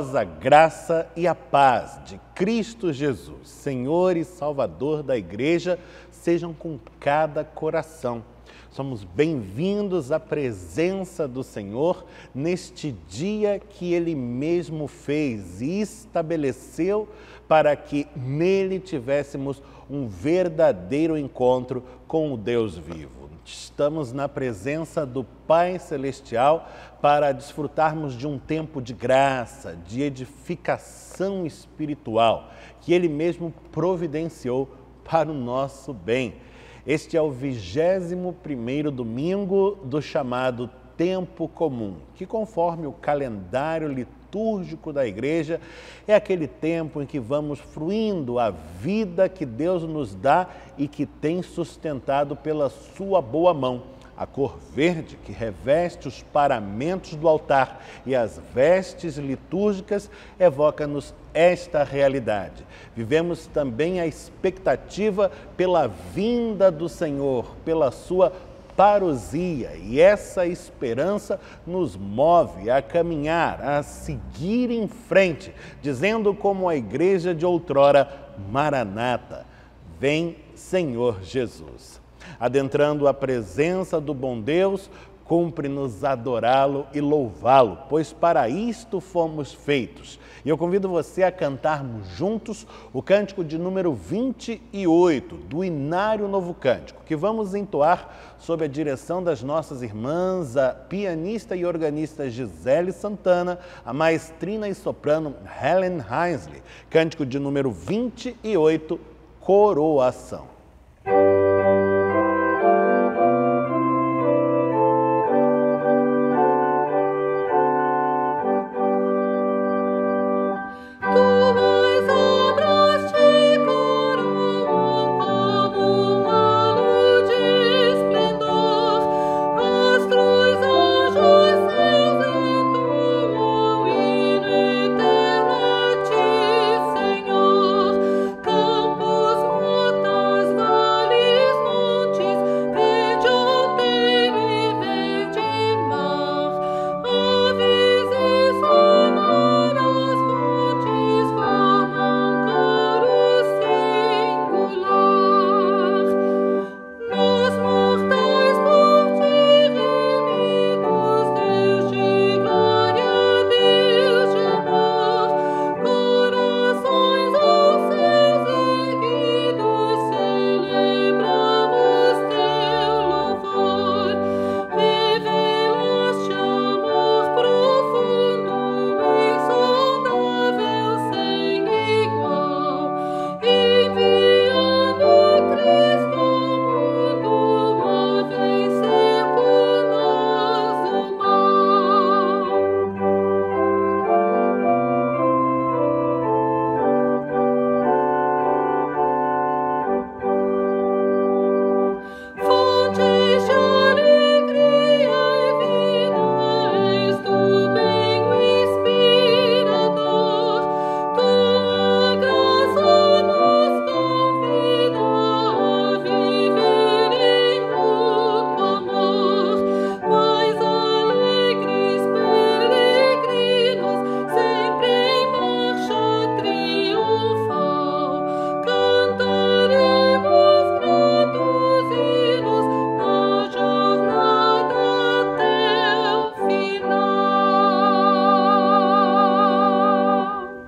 vós a graça e a paz de Cristo Jesus, Senhor e Salvador da Igreja, sejam com cada coração. Somos bem-vindos à presença do Senhor neste dia que Ele mesmo fez e estabeleceu para que nele tivéssemos um verdadeiro encontro com o Deus vivo. Estamos na presença do Pai Celestial para desfrutarmos de um tempo de graça, de edificação espiritual, que Ele mesmo providenciou para o nosso bem. Este é o 21º domingo do chamado Tempo Comum, que conforme o calendário litúrgico da Igreja, é aquele tempo em que vamos fruindo a vida que Deus nos dá e que tem sustentado pela sua boa mão. A cor verde que reveste os paramentos do altar e as vestes litúrgicas evoca-nos esta realidade. Vivemos também a expectativa pela vinda do Senhor, pela sua parousia, e essa esperança nos move a caminhar, a seguir em frente, dizendo como a igreja de outrora, Maranata, vem Senhor Jesus. Adentrando a presença do bom Deus, cumpre-nos adorá-lo e louvá-lo, pois para isto fomos feitos. E eu convido você a cantarmos juntos o cântico de número 28 do Inário Novo Cântico, que vamos entoar sob a direção das nossas irmãs, a pianista e organista Gisele Santana, a maestrina e soprano Helen Heisley. Cântico de número 28, Coroação.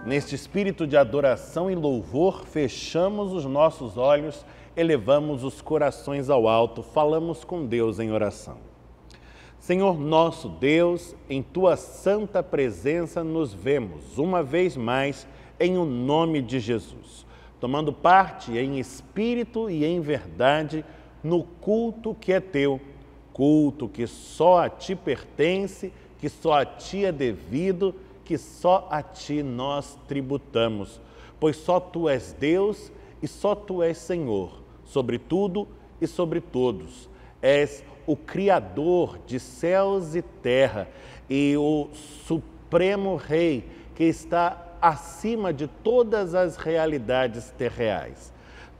Neste espírito de adoração e louvor, fechamos os nossos olhos, elevamos os corações ao alto, falamos com Deus em oração. Senhor nosso Deus, em Tua santa presença nos vemos, uma vez mais, em o nome de Jesus, tomando parte em espírito e em verdade no culto que é Teu, culto que só a Ti pertence, que só a Ti é devido, que só a Ti nós tributamos, pois só Tu és Deus e só Tu és Senhor, sobre tudo e sobre todos. És o Criador de céus e terra e o Supremo Rei que está acima de todas as realidades terreais.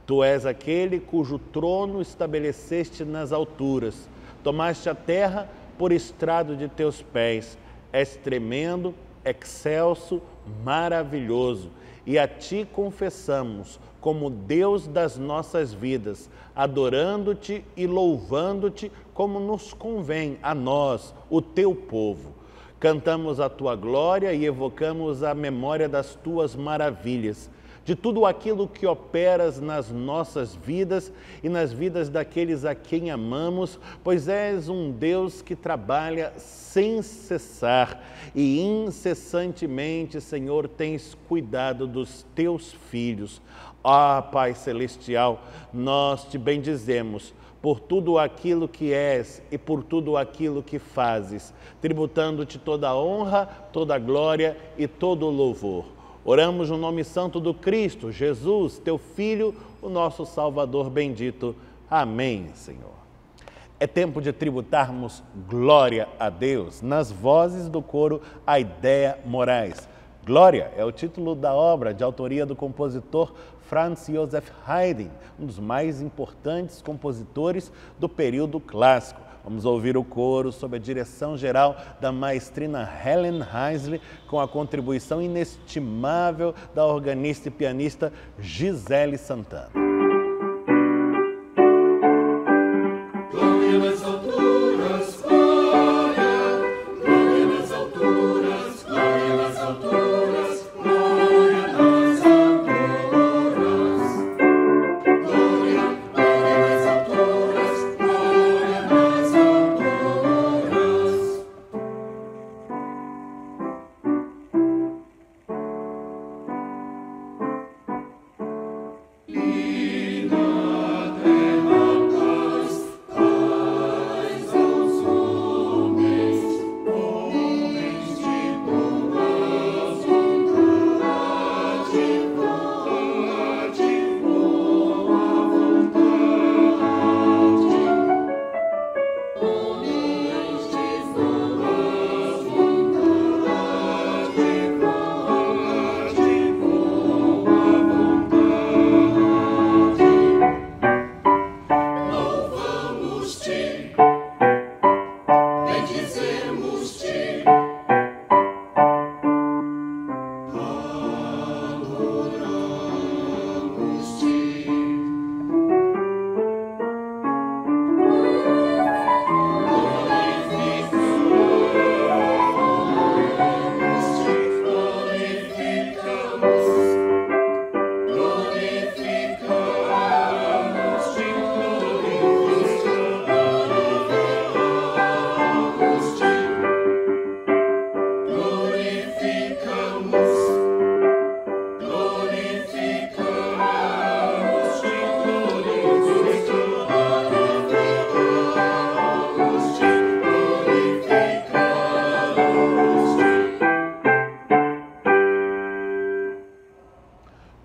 Tu és aquele cujo trono estabeleceste nas alturas, tomaste a terra por estrado de Teus pés, és tremendo, excelso, maravilhoso e a Ti confessamos como Deus das nossas vidas, adorando-Te e louvando-Te como nos convém a nós, o Teu povo. Cantamos a Tua glória e evocamos a memória das Tuas maravilhas, de tudo aquilo que operas nas nossas vidas e nas vidas daqueles a quem amamos, pois és um Deus que trabalha sem cessar e incessantemente, Senhor, tens cuidado dos Teus filhos. Ah, Pai Celestial, nós Te bendizemos por tudo aquilo que és e por tudo aquilo que fazes, tributando-Te toda a honra, toda a glória e todo o louvor. Oramos no nome santo do Cristo, Jesus, Teu Filho, o nosso Salvador bendito. Amém, Senhor. É tempo de tributarmos glória a Deus nas vozes do coro Aideia Moraes. Glória é o título da obra de autoria do compositor Franz Joseph Haydn, um dos mais importantes compositores do período clássico. Vamos ouvir o coro sob a direção geral da maestrina Helen Heisley, com a contribuição inestimável da organista e pianista Gisele Santana.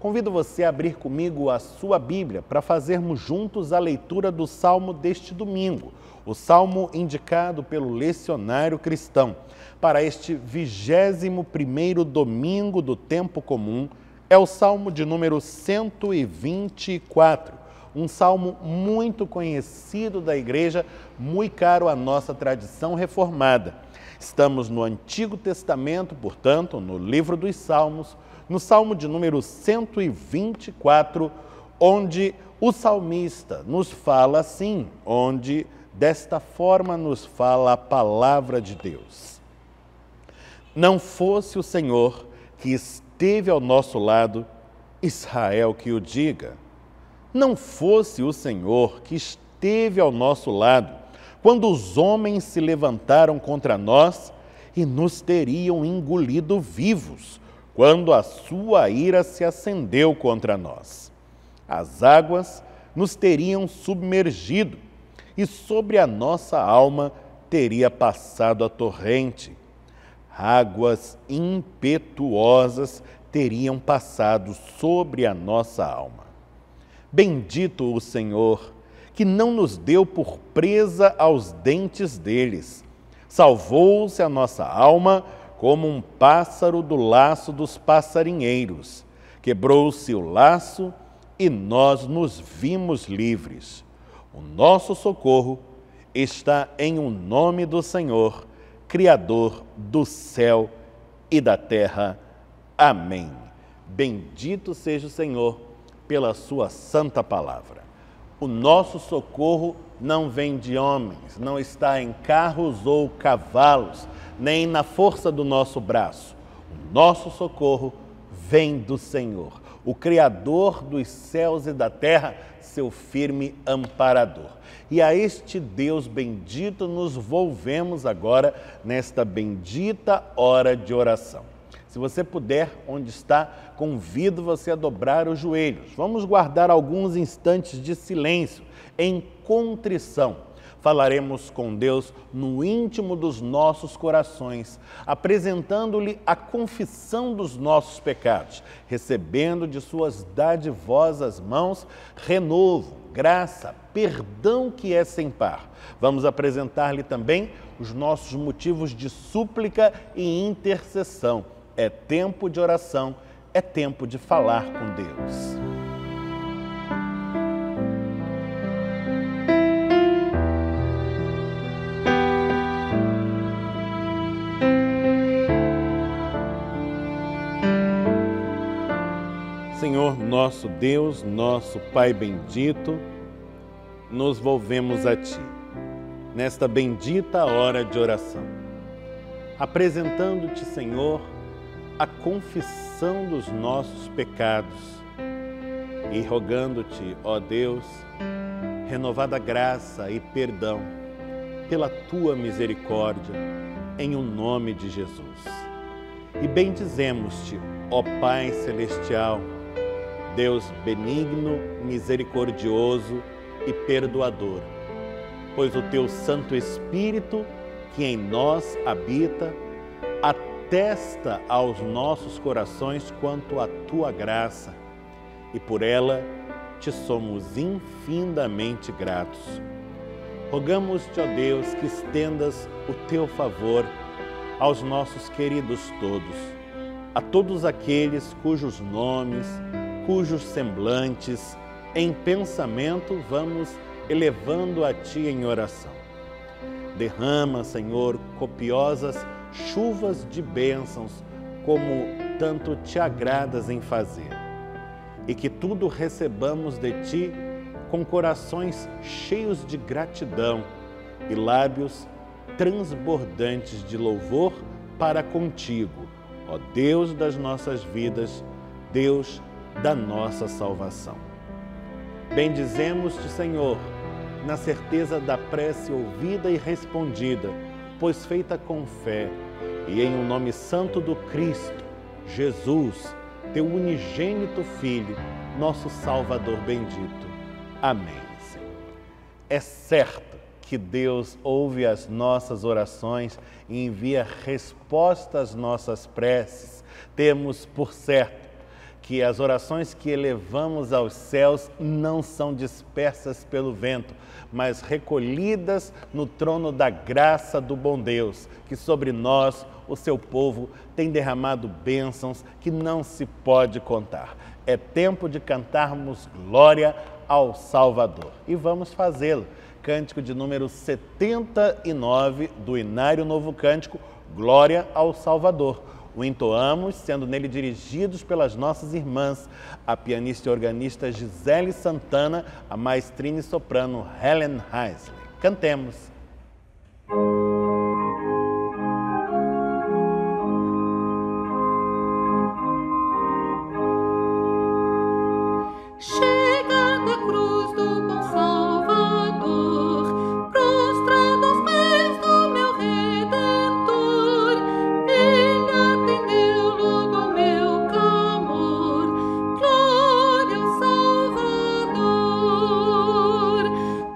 Convido você a abrir comigo a sua Bíblia para fazermos juntos a leitura do Salmo deste domingo, o Salmo indicado pelo Lecionário Cristão. Para este 21º domingo do tempo comum, é o Salmo de número 124, um salmo muito conhecido da Igreja, muito caro à nossa tradição reformada. Estamos no Antigo Testamento, portanto, no livro dos Salmos, no Salmo de número 124, onde o salmista nos fala assim, onde desta forma nos fala a palavra de Deus. Não fosse o Senhor que esteve ao nosso lado, Israel que o diga. Não fosse o Senhor que esteve ao nosso lado, quando os homens se levantaram contra nós e nos teriam engolido vivos, quando a sua ira se acendeu contra nós. As águas nos teriam submergido e sobre a nossa alma teria passado a torrente. Águas impetuosas teriam passado sobre a nossa alma. Bendito o Senhor, que não nos deu por presa aos dentes deles. Salvou-se a nossa alma como um pássaro do laço dos passarinheiros. Quebrou-se o laço e nós nos vimos livres. O nosso socorro está em o nome do Senhor, Criador do céu e da terra. Amém. Bendito seja o Senhor pela sua santa palavra. O nosso socorro não vem de homens, não está em carros ou cavalos, nem na força do nosso braço. O nosso socorro vem do Senhor, o Criador dos céus e da terra, seu firme amparador. E a este Deus bendito nos volvemos agora nesta bendita hora de oração. Se você puder, onde está, convido você a dobrar os joelhos. Vamos guardar alguns instantes de silêncio, em contrição. Falaremos com Deus no íntimo dos nossos corações, apresentando-lhe a confissão dos nossos pecados, recebendo de suas dadivosas mãos renovo, graça, perdão que é sem par. Vamos apresentar-lhe também os nossos motivos de súplica e intercessão. É tempo de oração, é tempo de falar com Deus. Senhor, nosso Deus, nosso Pai bendito, nos volvemos a Ti, nesta bendita hora de oração, apresentando-te, Senhor, a confissão dos nossos pecados e rogando-te, ó Deus, renovada graça e perdão pela Tua misericórdia, em o nome de Jesus. E bendizemos-te, ó Pai Celestial, Deus benigno, misericordioso e perdoador, pois o Teu Santo Espírito, que em nós habita, atesta aos nossos corações quanto à Tua graça, e por ela Te somos infinitamente gratos. Rogamos-te, ó Deus, que estendas o Teu favor aos nossos queridos todos, a todos aqueles cujos nomes, cujos semblantes, em pensamento vamos elevando a Ti em oração. Derrama, Senhor, copiosas chuvas de bênçãos, como tanto Te agradas em fazer, e que tudo recebamos de Ti com corações cheios de gratidão e lábios transbordantes de louvor para contigo, ó Deus das nossas vidas, Deus da nossa salvação. Bendizemos-te, Senhor, na certeza da prece ouvida e respondida, pois feita com fé, e em o nome santo do Cristo, Jesus, Teu unigênito Filho, nosso Salvador bendito. Amém, Senhor. É certo que Deus ouve as nossas orações e envia resposta às nossas preces. Temos por certo que as orações que elevamos aos céus não são dispersas pelo vento, mas recolhidas no trono da graça do bom Deus, que sobre nós, o seu povo, tem derramado bênçãos que não se pode contar. É tempo de cantarmos glória ao Salvador. E vamos fazê-lo. Cântico de número 79 do Inário Novo Cântico, Glória ao Salvador. O entoamos, sendo nele dirigidos pelas nossas irmãs, a pianista e organista Gisele Santana, a maestrina e soprano Helen Heisley. Cantemos. Chegando à cruz do bom Salvador, prostrado aos pés do meu Redentor, Ele atendeu logo ao meu clamor. Glória ao Salvador,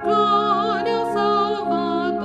glória ao Salvador.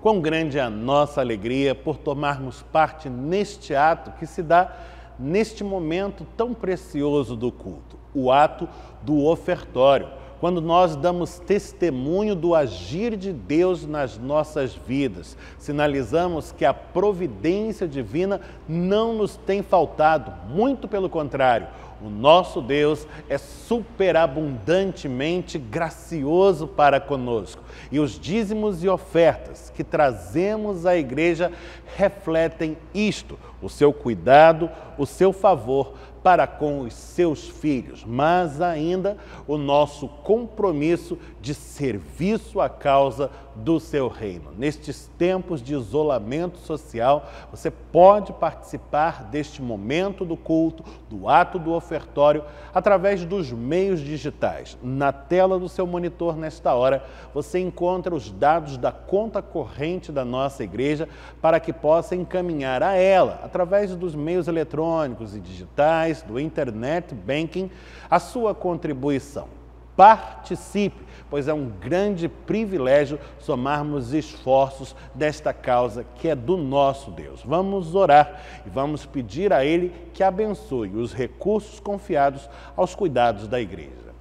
quão grande é a nossa alegria por tomarmos parte neste ato que se dá neste momento tão precioso do culto, o ato do ofertório, quando nós damos testemunho do agir de Deus nas nossas vidas, sinalizamos que a providência divina não nos tem faltado, muito pelo contrário, o nosso Deus é superabundantemente gracioso para conosco. E os dízimos e ofertas que trazemos à igreja refletem isto, o seu cuidado, o seu favor para com os seus filhos, mas ainda o nosso compromisso de serviço à causa do seu reino. Nestes tempos de isolamento social, você pode participar deste momento do culto, do ato do ofertório, através dos meios digitais. Na tela do seu monitor, nesta hora, você encontra os dados da conta corrente da nossa igreja para que possa encaminhar a ela, através dos meios eletrônicos e digitais, do Internet Banking, a sua contribuição. Participe, pois é um grande privilégio somarmos esforços desta causa que é do nosso Deus. Vamos orar e vamos pedir a Ele que abençoe os recursos confiados aos cuidados da igreja.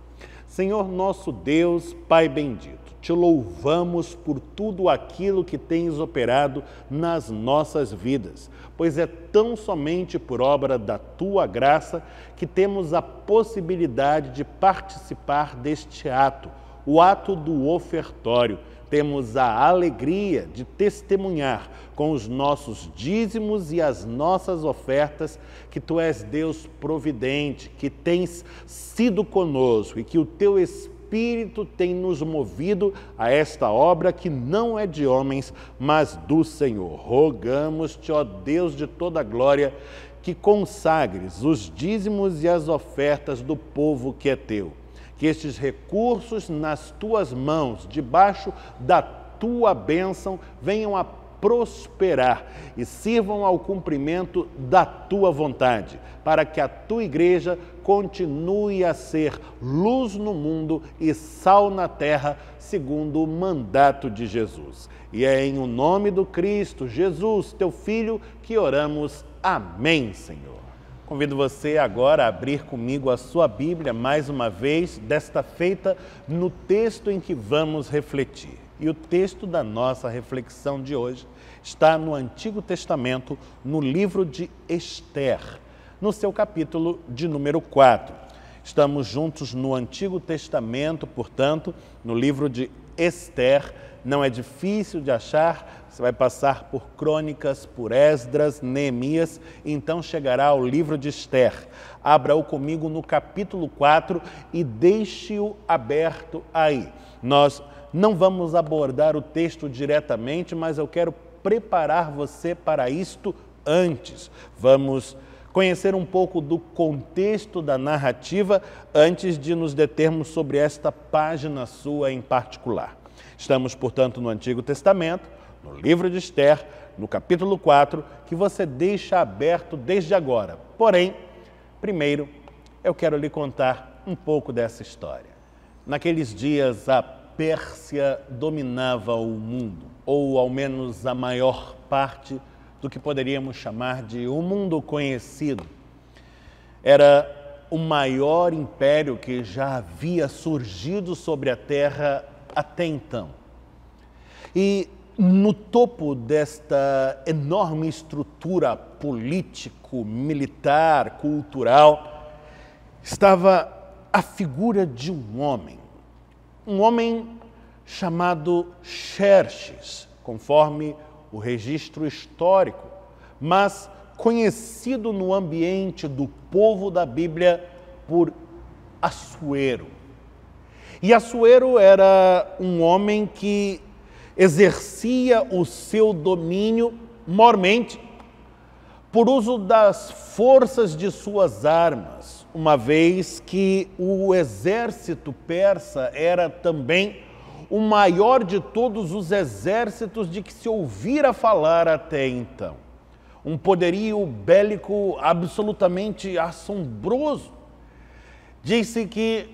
Senhor nosso Deus, Pai bendito, te louvamos por tudo aquilo que tens operado nas nossas vidas, pois é tão somente por obra da tua graça que temos a possibilidade de participar deste ato, o ato do ofertório. Temos a alegria de testemunhar com os nossos dízimos e as nossas ofertas que tu és Deus providente, que tens sido conosco e que o teu Espírito tem nos movido a esta obra que não é de homens, mas do Senhor. Rogamos-te, ó Deus de toda a glória, que consagres os dízimos e as ofertas do povo que é teu. Que estes recursos nas tuas mãos, debaixo da tua bênção, venham a prosperar e sirvam ao cumprimento da tua vontade, para que a tua igreja continue a ser luz no mundo e sal na terra, segundo o mandato de Jesus. E é em o nome do Cristo, Jesus, teu Filho, que oramos. Amém, Senhor. Convido você agora a abrir comigo a sua Bíblia, mais uma vez, desta feita, no texto em que vamos refletir. E o texto da nossa reflexão de hoje está no Antigo Testamento, no livro de Ester, no seu capítulo de número 4. Estamos juntos no Antigo Testamento, portanto, no livro de Ester. Não é difícil de achar, você vai passar por Crônicas, por Esdras, Neemias, então chegará ao livro de Ester. Abra-o comigo no capítulo 4 e deixe-o aberto aí. Nós não vamos abordar o texto diretamente, mas eu quero preparar você para isto antes. Vamos conhecer um pouco do contexto da narrativa antes de nos determos sobre esta página sua em particular. Estamos, portanto, no Antigo Testamento, no livro de Ester, no capítulo 4, que você deixa aberto desde agora. Porém, primeiro, eu quero lhe contar um pouco dessa história. Naqueles dias, a Pérsia dominava o mundo, ou ao menos a maior parte do que poderíamos chamar de um mundo conhecido. Era o maior império que já havia surgido sobre a terra até então. E no topo desta enorme estrutura político, militar, cultural, estava a figura de um homem chamado Xerxes, conforme o registro histórico, mas conhecido no ambiente do povo da Bíblia por Assuero. E Assuero era um homem que exercia o seu domínio mormente por uso das forças de suas armas, uma vez que o exército persa era também o maior de todos os exércitos de que se ouvira falar até então. Um poderio bélico absolutamente assombroso. Disse que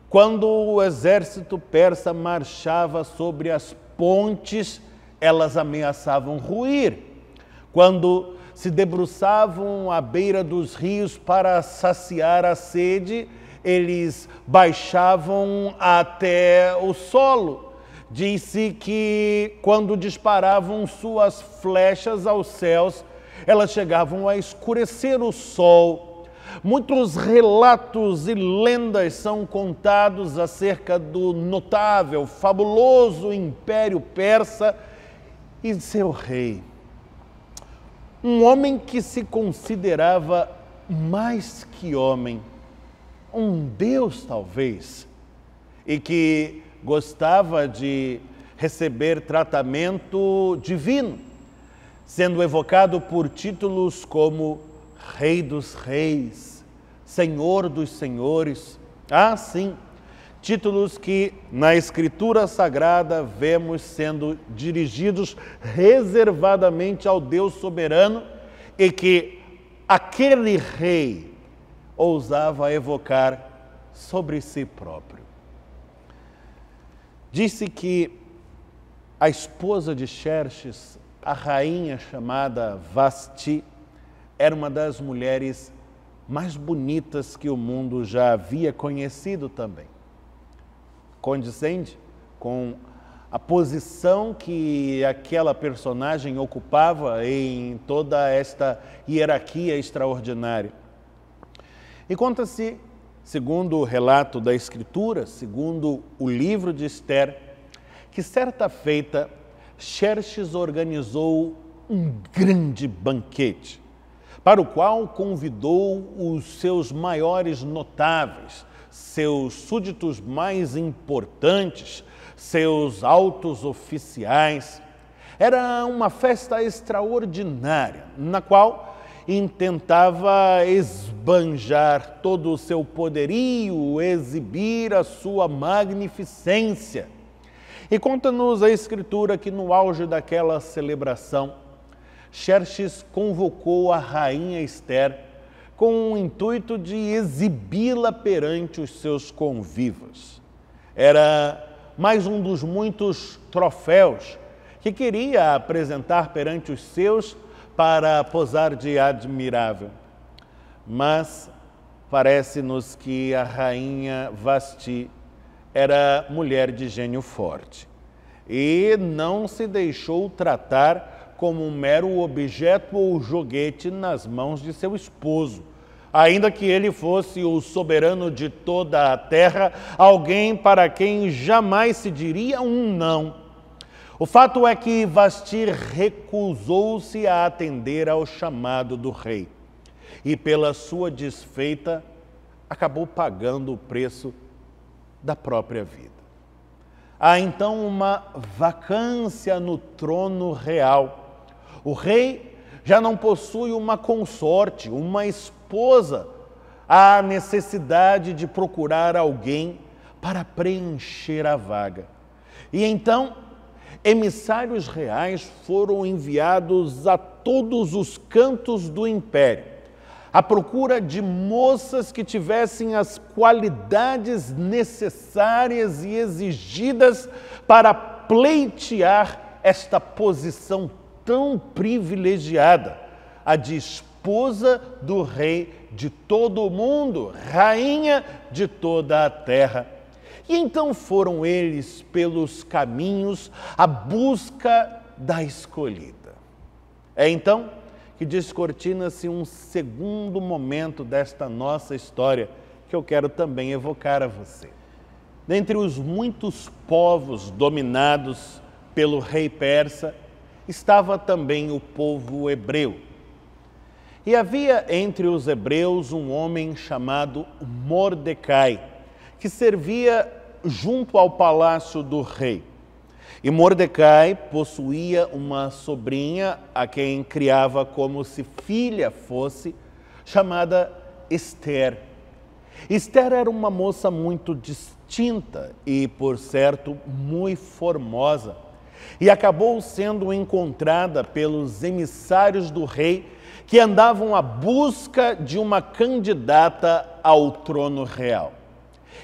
quando o exército persa marchava sobre as pontes elas ameaçavam ruir. Quando se debruçavam à beira dos rios para saciar a sede, eles baixavam até o solo. Diz-se que quando disparavam suas flechas aos céus, elas chegavam a escurecer o sol. Muitos relatos e lendas são contados acerca do notável, fabuloso Império Persa e seu rei. Um homem que se considerava mais que homem, um deus talvez, e que gostava de receber tratamento divino, sendo evocado por títulos como Rei dos Reis, Senhor dos Senhores. Ah, sim, títulos que na Escritura Sagrada vemos sendo dirigidos reservadamente ao Deus soberano e que aquele rei ousava evocar sobre si próprio. Disse que a esposa de Xerxes, a rainha chamada Vasti, era uma das mulheres mais bonitas que o mundo já havia conhecido também. Condizente com a posição que aquela personagem ocupava em toda esta hierarquia extraordinária. E conta-se, segundo o relato da Escritura, segundo o livro de Esther, que certa feita Xerxes organizou um grande banquete, para o qual convidou os seus maiores notáveis, seus súditos mais importantes, seus altos oficiais. Era uma festa extraordinária, na qual intentava esbanjar todo o seu poderio, exibir a sua magnificência. E conta-nos a Escritura que no auge daquela celebração, Xerxes convocou a rainha Esther com o intuito de exibi-la perante os seus convivas. Era mais um dos muitos troféus que queria apresentar perante os seus para posar de admirável. Mas parece-nos que a rainha Vasti era mulher de gênio forte e não se deixou tratar como um mero objeto ou joguete nas mãos de seu esposo, ainda que ele fosse o soberano de toda a terra, alguém para quem jamais se diria um não. O fato é que Vasti recusou-se a atender ao chamado do rei e, pela sua desfeita, acabou pagando o preço da própria vida. Há então uma vacância no trono real. O rei já não possui uma consorte, uma esposa. Há necessidade de procurar alguém para preencher a vaga. E então, emissários reais foram enviados a todos os cantos do império, à procura de moças que tivessem as qualidades necessárias e exigidas para pleitear esta posição tão privilegiada, a de esposa do rei de todo o mundo, rainha de toda a terra. E então foram eles pelos caminhos à busca da escolhida. É então que descortina-se um segundo momento desta nossa história que eu quero também evocar a você. Dentre os muitos povos dominados pelo rei persa, estava também o povo hebreu. E havia entre os hebreus um homem chamado Mordecai, que servia junto ao palácio do rei. E Mordecai possuía uma sobrinha a quem criava como se filha fosse, chamada Esther. Esther era uma moça muito distinta e, por certo, muito formosa, e acabou sendo encontrada pelos emissários do rei que andavam à busca de uma candidata ao trono real.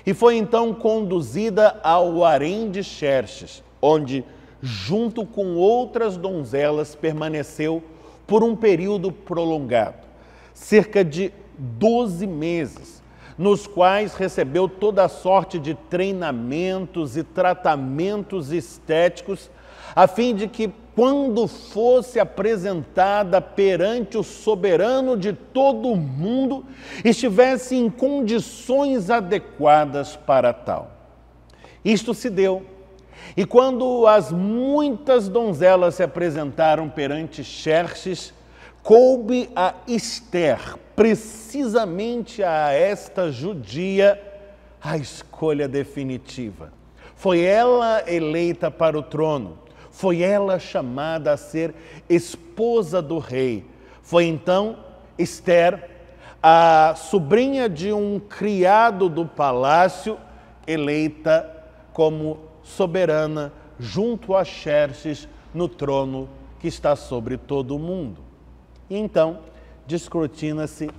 E foi então conduzida ao harém de Xerxes, onde, junto com outras donzelas, permaneceu por um período prolongado, cerca de 12 meses, nos quais recebeu toda a sorte de treinamentos e tratamentos estéticos, a fim de que, quando fosse apresentada perante o soberano de todo o mundo, estivesse em condições adequadas para tal. Isto se deu. E quando as muitas donzelas se apresentaram perante Xerxes, coube a Ester, precisamente a esta judia, a escolha definitiva. Foi ela eleita para o trono, foi ela chamada a ser esposa do rei. Foi então Ester, a sobrinha de um criado do palácio, eleita como soberana junto a Xerxes no trono que está sobre todo o mundo. E então, descortina-se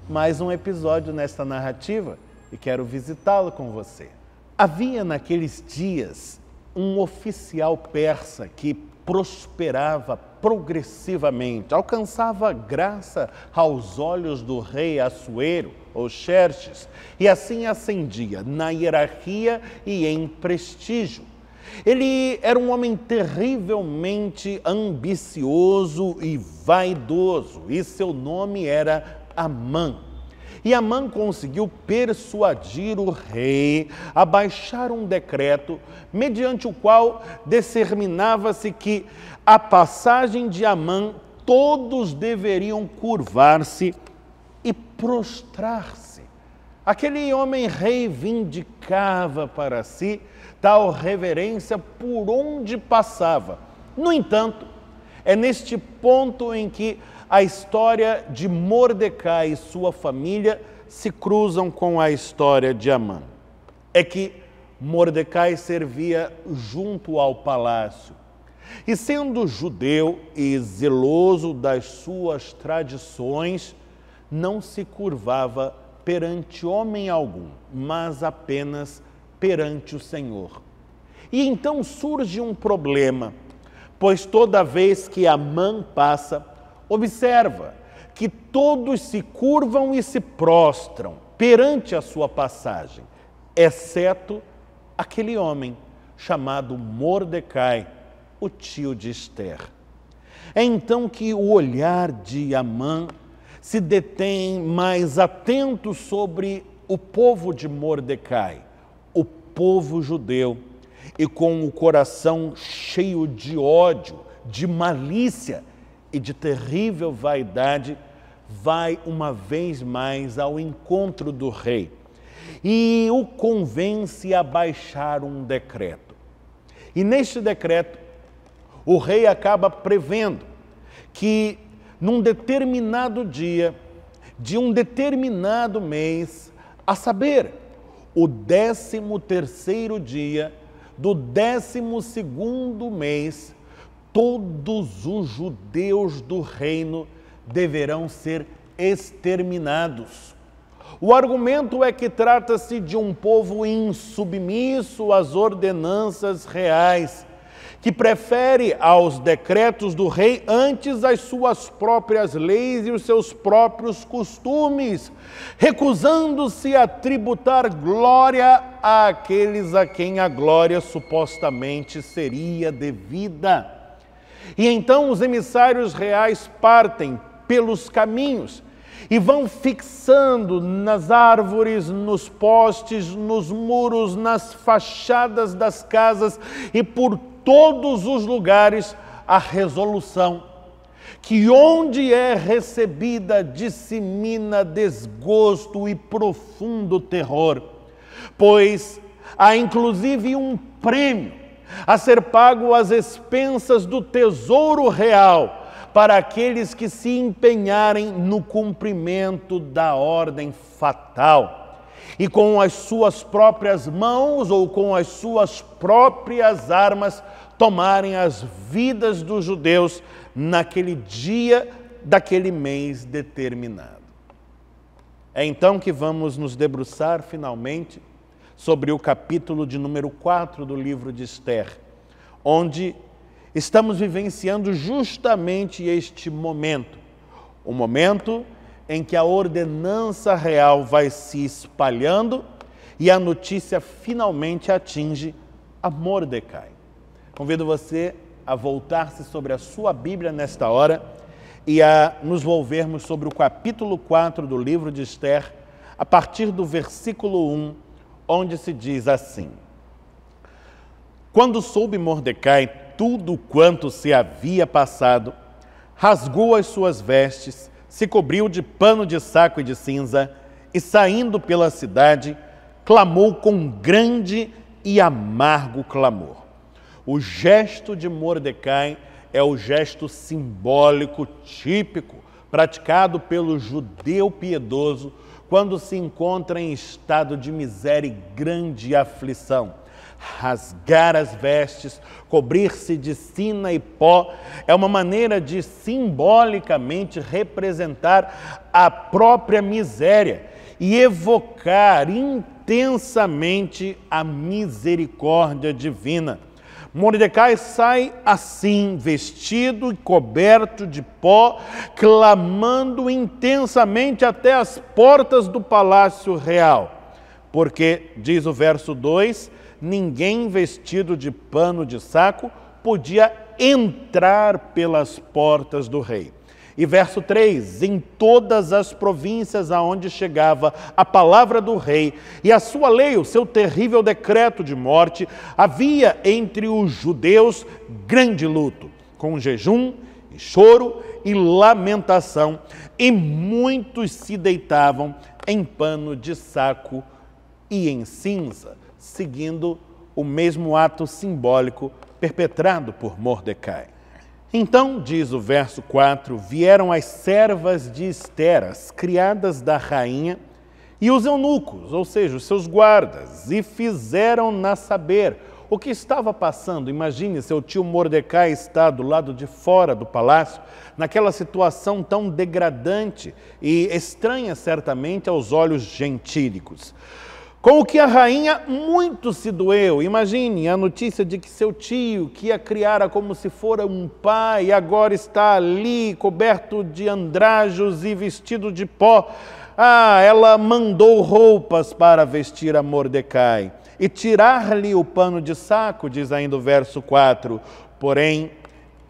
mais um episódio nesta narrativa e quero visitá-lo com você. Havia naqueles dias um oficial persa que prosperava progressivamente, alcançava graça aos olhos do rei Assuero, ou Xerxes, e assim ascendia na hierarquia e em prestígio. Ele era um homem terrivelmente ambicioso e vaidoso, e seu nome era Amã. E Amã conseguiu persuadir o rei a baixar um decreto, mediante o qual determinava-se que, à passagem de Amã, todos deveriam curvar-se e prostrar-se. Aquele homem reivindicava para si tal reverência por onde passava. No entanto, é neste ponto em que a história de Mordecai e sua família se cruzam com a história de Amã. É que Mordecai servia junto ao palácio e, sendo judeu e zeloso das suas tradições, não se curvava perante homem algum, mas apenas perante o Senhor. E então surge um problema, pois toda vez que Amã passa, observa que todos se curvam e se prostram perante a sua passagem, exceto aquele homem chamado Mordecai, o tio de Ester. É então que o olhar de Amã se detém mais atento sobre o povo de Mordecai, o povo judeu, e com o coração cheio de ódio, de malícia e de terrível vaidade, vai uma vez mais ao encontro do rei e o convence a baixar um decreto. E neste decreto, o rei acaba prevendo que num determinado dia, de um determinado mês, a saber, o 13º dia do 12º mês, todos os judeus do reino deverão ser exterminados. O argumento é que trata-se de um povo insubmisso às ordenanças reais, que prefere aos decretos do rei antes as suas próprias leis e os seus próprios costumes, recusando-se a tributar glória àqueles a quem a glória supostamente seria devida. E então os emissários reais partem pelos caminhos e vão fixando nas árvores, nos postes, nos muros, nas fachadas das casas e por todos os lugares a resolução que onde é recebida dissemina desgosto e profundo terror, pois há inclusive um prêmio a ser pago às expensas do tesouro real para aqueles que se empenharem no cumprimento da ordem fatal e com as suas próprias mãos ou com as suas próprias armas tomarem as vidas dos judeus naquele dia daquele mês determinado. É então que vamos nos debruçar finalmente sobre o capítulo de número 4 do livro de Ester, onde estamos vivenciando justamente este momento, o momento em que a ordenança real vai se espalhando e a notícia finalmente atinge a Mordecai. Convido você a voltar-se sobre a sua Bíblia nesta hora e a nos volvermos sobre o capítulo 4 do livro de Esther, a partir do versículo 1, onde se diz assim: Quando soube Mordecai tudo quanto se havia passado, rasgou as suas vestes, se cobriu de pano de saco e de cinza, e saindo pela cidade, clamou com grande e amargo clamor. O gesto de Mordecai é o gesto simbólico típico praticado pelo judeu piedoso quando se encontra em estado de miséria e grande aflição. Rasgar as vestes, cobrir-se de sina e pó, é uma maneira de simbolicamente representar a própria miséria e evocar intensamente a misericórdia divina. Mordecai sai assim, vestido e coberto de pó, clamando intensamente até as portas do palácio real. Porque, diz o verso 2, ninguém vestido de pano de saco podia entrar pelas portas do rei. E verso 3, em todas as províncias aonde chegava a palavra do rei e a sua lei, o seu terrível decreto de morte, havia entre os judeus grande luto, com jejum, e choro e lamentação, e muitos se deitavam em pano de saco e em cinza, seguindo o mesmo ato simbólico perpetrado por Mordecai. Então, diz o verso 4, vieram as servas de Esther, as criadas da rainha, e os eunucos, ou seja, os seus guardas, e fizeram-na saber o que estava passando. Imagine, seu tio Mordecai está do lado de fora do palácio, naquela situação tão degradante e estranha, certamente, aos olhos gentílicos. Com o que a rainha muito se doeu. Imagine a notícia de que seu tio, que a criara como se fora um pai, agora está ali, coberto de andrajos e vestido de pó. Ela mandou roupas para vestir a Mordecai e tirar-lhe o pano de saco, diz ainda o verso 4. Porém,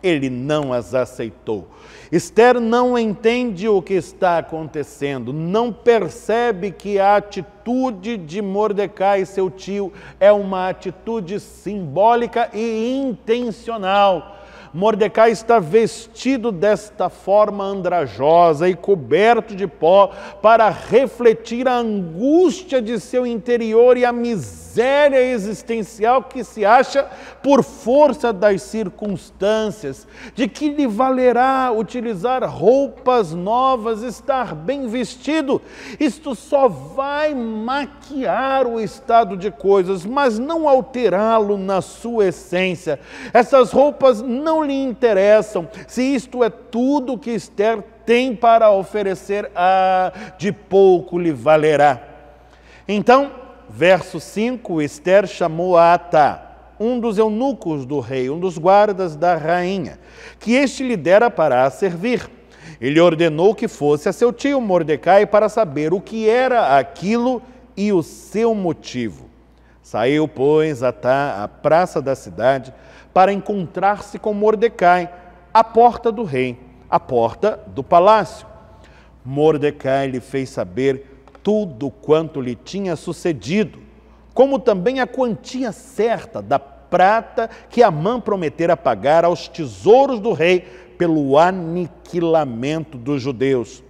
ele não as aceitou. Esther não entende o que está acontecendo, não percebe que a atitude de Mordecai, seu tio, é uma atitude simbólica e intencional. Mordecai está vestido desta forma andrajosa e coberto de pó para refletir a angústia de seu interior e a miséria existencial que se acha por força das circunstâncias, de que lhe valerá utilizar roupas novas, estar bem vestido. Isto só vai maquiar o estado de coisas, mas não alterá-lo na sua essência. Essas roupas não lhe interessam, se isto é tudo que Esther tem para oferecer, de pouco lhe valerá. Então, verso 5, Esther chamou a Atá, um dos eunucos do rei, um dos guardas da rainha, que este lhe dera para a servir. Ele ordenou que fosse a seu tio Mordecai para saber o que era aquilo e o seu motivo. Saiu, pois, Atá à praça da cidade para encontrar-se com Mordecai à porta do rei, à porta do palácio. Mordecai lhe fez saber tudo quanto lhe tinha sucedido, como também a quantia certa da prata que Amã prometera pagar aos tesouros do rei pelo aniquilamento dos judeus.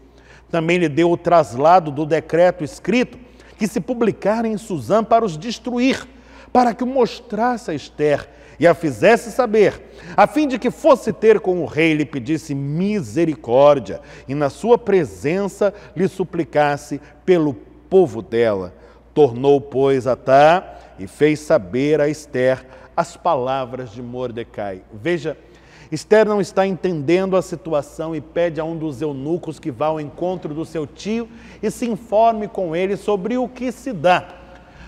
Também lhe deu o traslado do decreto escrito que se publicara em Susã para os destruir, para que o mostrasse a Esther e a fizesse saber, a fim de que fosse ter com o rei e lhe pedisse misericórdia, e na sua presença lhe suplicasse pelo povo dela. Tornou, pois, Atá e fez saber a Esther as palavras de Mordecai. Veja, Esther não está entendendo a situação e pede a um dos eunucos que vá ao encontro do seu tio e se informe com ele sobre o que se dá.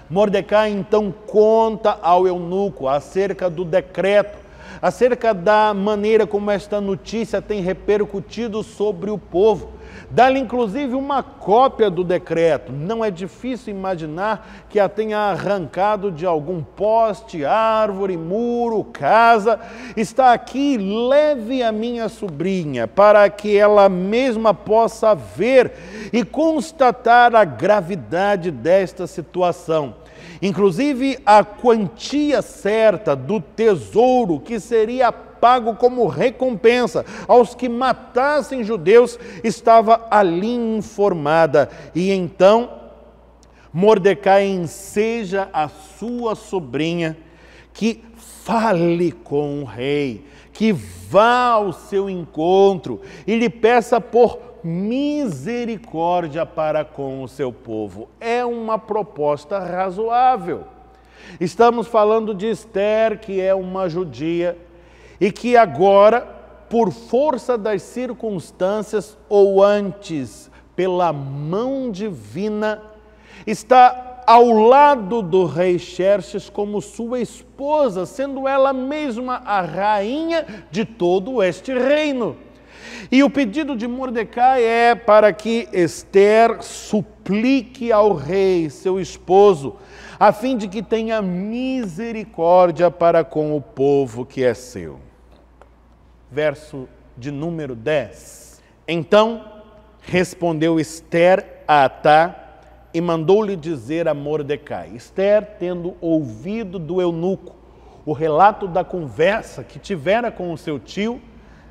Mordecai então conta ao eunuco acerca do decreto, acerca da maneira como esta notícia tem repercutido sobre o povo. Dá-lhe inclusive uma cópia do decreto. Não é difícil imaginar que a tenha arrancado de algum poste, árvore, muro, casa. Está aqui, leve a minha sobrinha, para que ela mesma possa ver e constatar a gravidade desta situação. Inclusive, a quantia certa do tesouro que seria pago como recompensa aos que matassem judeus estava ali informada. E então Mordecai enseja a sua sobrinha que fale com o rei, que vá ao seu encontro e lhe peça por misericórdia para com o seu povo. É uma proposta razoável. Estamos falando de Ester, que é uma judia, e que agora, por força das circunstâncias, ou antes, pela mão divina, está ao lado do rei Xerxes como sua esposa, sendo ela mesma a rainha de todo este reino. E o pedido de Mordecai é para que Ester suplique ao rei, seu esposo, a fim de que tenha misericórdia para com o povo que é seu. Verso de número 10. Então respondeu Ester a Atá e mandou-lhe dizer a Mordecai. Ester, tendo ouvido do eunuco o relato da conversa que tivera com o seu tio,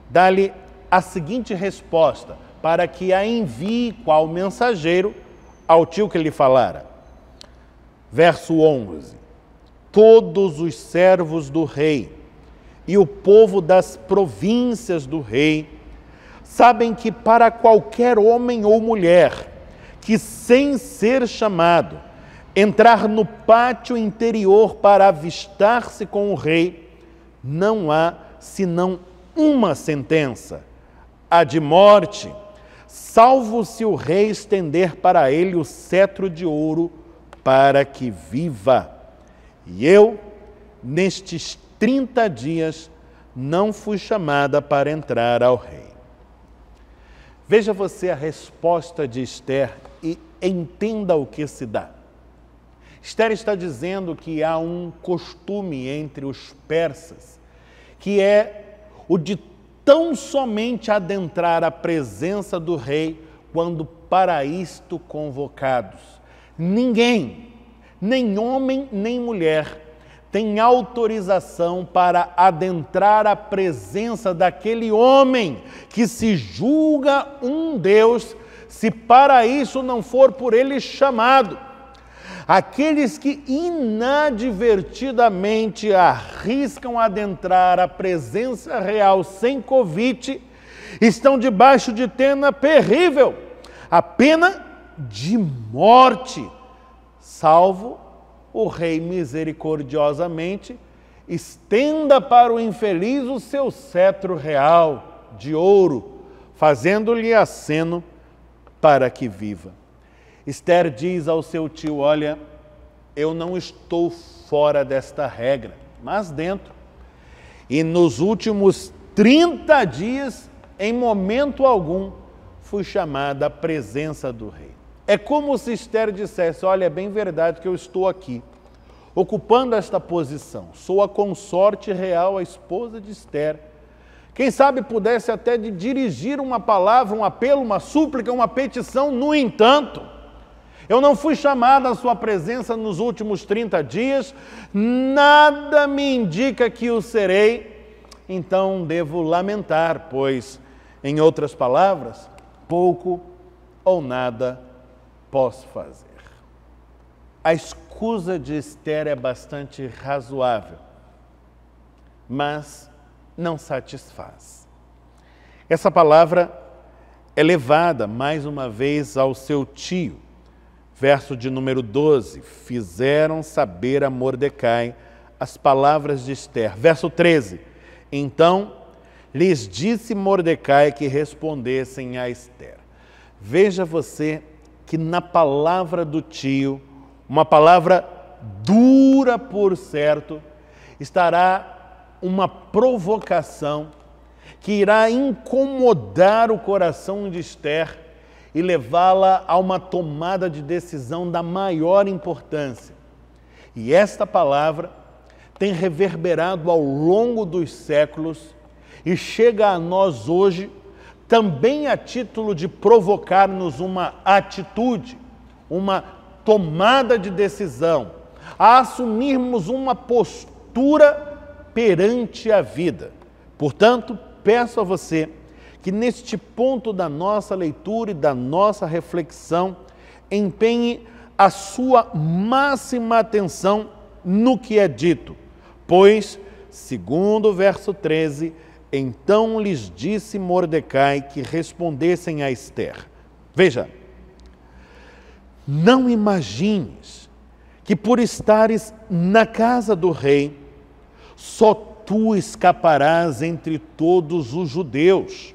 dá-lhe a seguinte resposta, para que a envie qual mensageiro ao tio que lhe falara. Verso 11. Todos os servos do rei e o povo das províncias do rei sabem que para qualquer homem ou mulher que, sem ser chamado, entrar no pátio interior para avistar-se com o rei, não há senão uma sentença, a de morte, salvo se o rei estender para ele o cetro de ouro para que viva. E eu, nestes 30 dias, não fui chamada para entrar ao rei. Veja você a resposta de Ester e entenda o que se dá. Ester está dizendo que há um costume entre os persas, que é o de tão somente adentrar a presença do rei quando para isto convocados. Ninguém, nem homem nem mulher, tem autorização para adentrar a presença daquele homem que se julga um Deus, se para isso não for por ele chamado. Aqueles que inadvertidamente arriscam adentrar a presença real sem convite, estão debaixo de pena terrível, a pena de morte, salvo o rei misericordiosamente estenda para o infeliz o seu cetro real de ouro, fazendo-lhe aceno para que viva. Ester diz ao seu tio, olha, eu não estou fora desta regra, mas dentro. E nos últimos 30 dias, em momento algum, fui chamada à presença do rei. É como se Ester dissesse, olha, é bem verdade que eu estou aqui, ocupando esta posição. Sou a consorte real, a esposa de Ester. Quem sabe pudesse até de dirigir uma palavra, um apelo, uma súplica, uma petição. No entanto, eu não fui chamada à sua presença nos últimos 30 dias, nada me indica que o serei, então devo lamentar, pois, em outras palavras, pouco ou nada posso fazer. A escusa de Ester é bastante razoável, mas não satisfaz. Essa palavra é levada mais uma vez ao seu tio. Verso de número 12, fizeram saber a Mordecai as palavras de Ester. Verso 13, então lhes disse Mordecai que respondessem a Ester. Veja você que na palavra do tio, uma palavra dura por certo, estará uma provocação que irá incomodar o coração de Esther e levá-la a uma tomada de decisão da maior importância. E esta palavra tem reverberado ao longo dos séculos e chega a nós hoje também a título de provocar-nos uma atitude, uma tomada de decisão, a assumirmos uma postura perante a vida. Portanto, peço a você que neste ponto da nossa leitura e da nossa reflexão empenhe a sua máxima atenção no que é dito, pois, segundo o verso 13, então lhes disse Mordecai que respondessem a Esther. Veja, não imagines que por estares na casa do rei, só tu escaparás entre todos os judeus,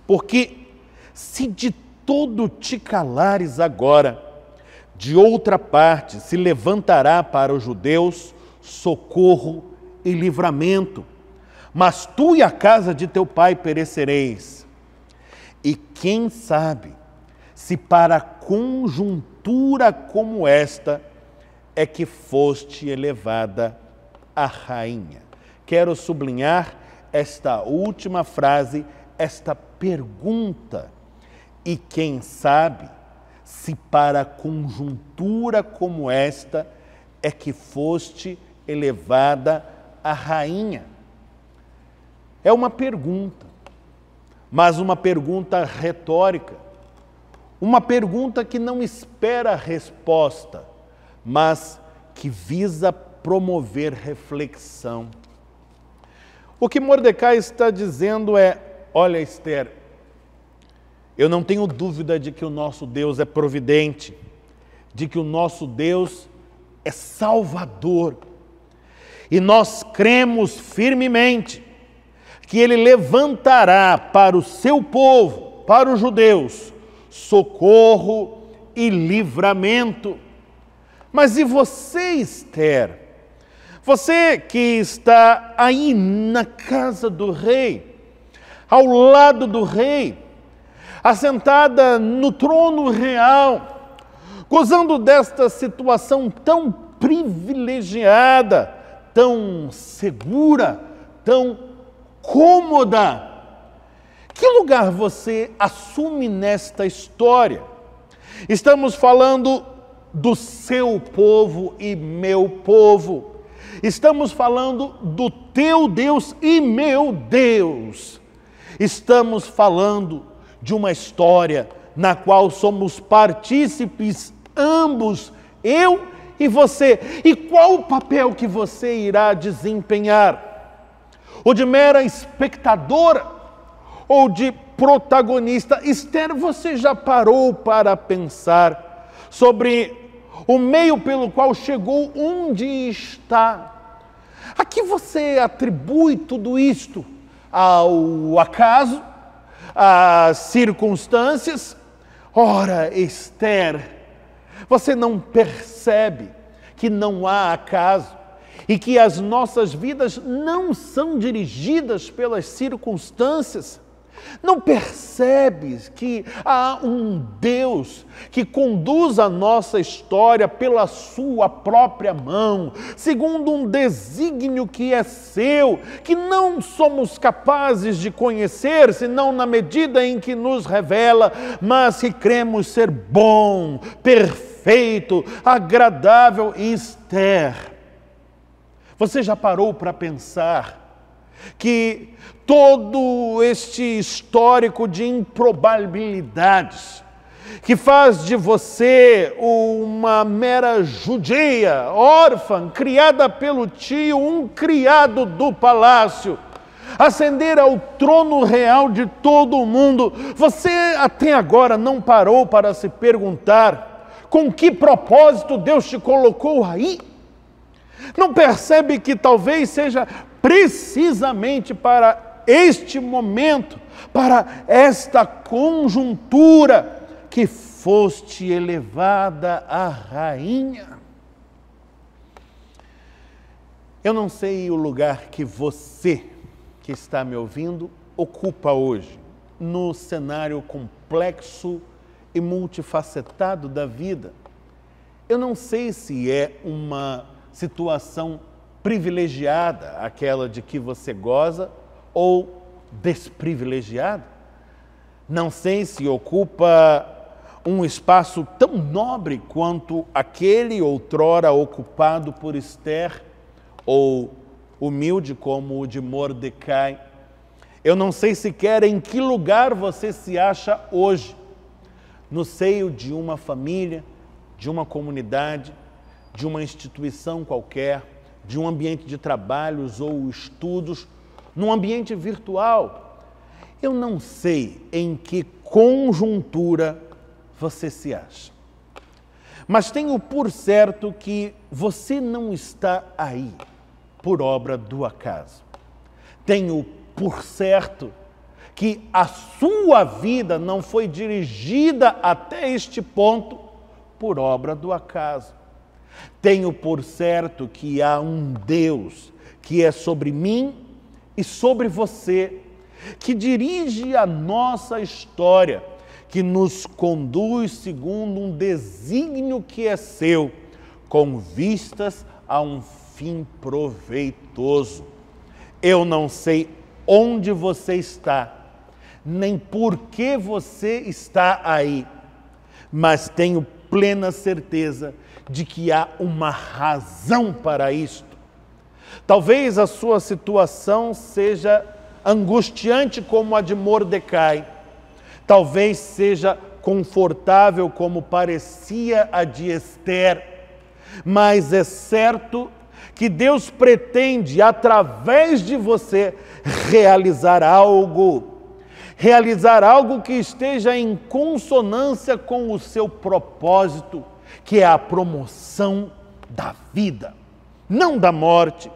porque se de todo te calares agora, de outra parte se levantará para os judeus socorro e livramento, mas tu e a casa de teu pai perecereis. E quem sabe se para conjuntura como esta é que foste elevada a rainha. Quero sublinhar esta última frase, esta pergunta. E quem sabe se para conjuntura como esta é que foste elevada a rainha? É uma pergunta, mas uma pergunta retórica, uma pergunta que não espera resposta, mas que visa promover reflexão. O que Mordecai está dizendo é: olha, Esther, eu não tenho dúvida de que o nosso Deus é providente, de que o nosso Deus é salvador. E nós cremos firmemente que Ele levantará para o seu povo, para os judeus, socorro e livramento. Mas e você, Esther? Você que está aí na casa do rei, ao lado do rei, assentada no trono real, gozando desta situação tão privilegiada, tão segura, tão cômoda. Que lugar você assume nesta história? Estamos falando do seu povo e meu povo. Estamos falando do teu Deus e meu Deus. Estamos falando de uma história na qual somos partícipes ambos, eu e você. E qual o papel que você irá desempenhar? O de mera espectadora ou de protagonista? Esther, você já parou para pensar sobre o meio pelo qual chegou onde está? A que você atribui tudo isto? Ao acaso? Às circunstâncias? Ora, Esther, você não percebe que não há acaso e que as nossas vidas não são dirigidas pelas circunstâncias? Não percebes que há um Deus que conduz a nossa história pela sua própria mão, segundo um desígnio que é seu, que não somos capazes de conhecer, senão na medida em que nos revela, mas que cremos ser bom, perfeito, agradável? Esther, você já parou para pensar que todo este histórico de improbabilidades que faz de você uma mera judia, órfã, criada pelo tio, um criado do palácio, ascender ao trono real de todo o mundo, você até agora não parou para se perguntar com que propósito Deus te colocou aí? Não percebe que talvez seja precisamente para este momento, para esta conjuntura, que foste elevada a rainha? Eu não sei o lugar que você, que está me ouvindo, ocupa hoje, no cenário complexo e multifacetado da vida. Eu não sei se é uma situação privilegiada, aquela de que você goza, ou desprivilegiada. Não sei se ocupa um espaço tão nobre quanto aquele outrora ocupado por Esther, ou humilde como o de Mordecai. Eu não sei sequer em que lugar você se acha hoje, no seio de uma família, de uma comunidade, de uma instituição qualquer, de um ambiente de trabalhos ou estudos, num ambiente virtual. Eu não sei em que conjuntura você se acha, mas tenho por certo que você não está aí por obra do acaso. Tenho por certo que a sua vida não foi dirigida até este ponto por obra do acaso. Tenho por certo que há um Deus que é sobre mim e sobre você, que dirige a nossa história, que nos conduz segundo um desígnio que é seu, com vistas a um fim proveitoso. Eu não sei onde você está, nem por que você está aí, mas tenho plena certeza de que há uma razão para isto. Talvez a sua situação seja angustiante como a de Mordecai, talvez seja confortável como parecia a de Esther, mas é certo que Deus pretende, através de você, realizar algo que esteja em consonância com o seu propósito, que é a promoção da vida, não da morte.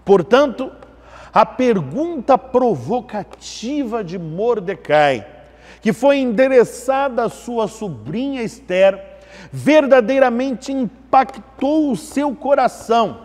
Portanto, a pergunta provocativa de Mordecai, que foi endereçada à sua sobrinha Esther, verdadeiramente impactou o seu coração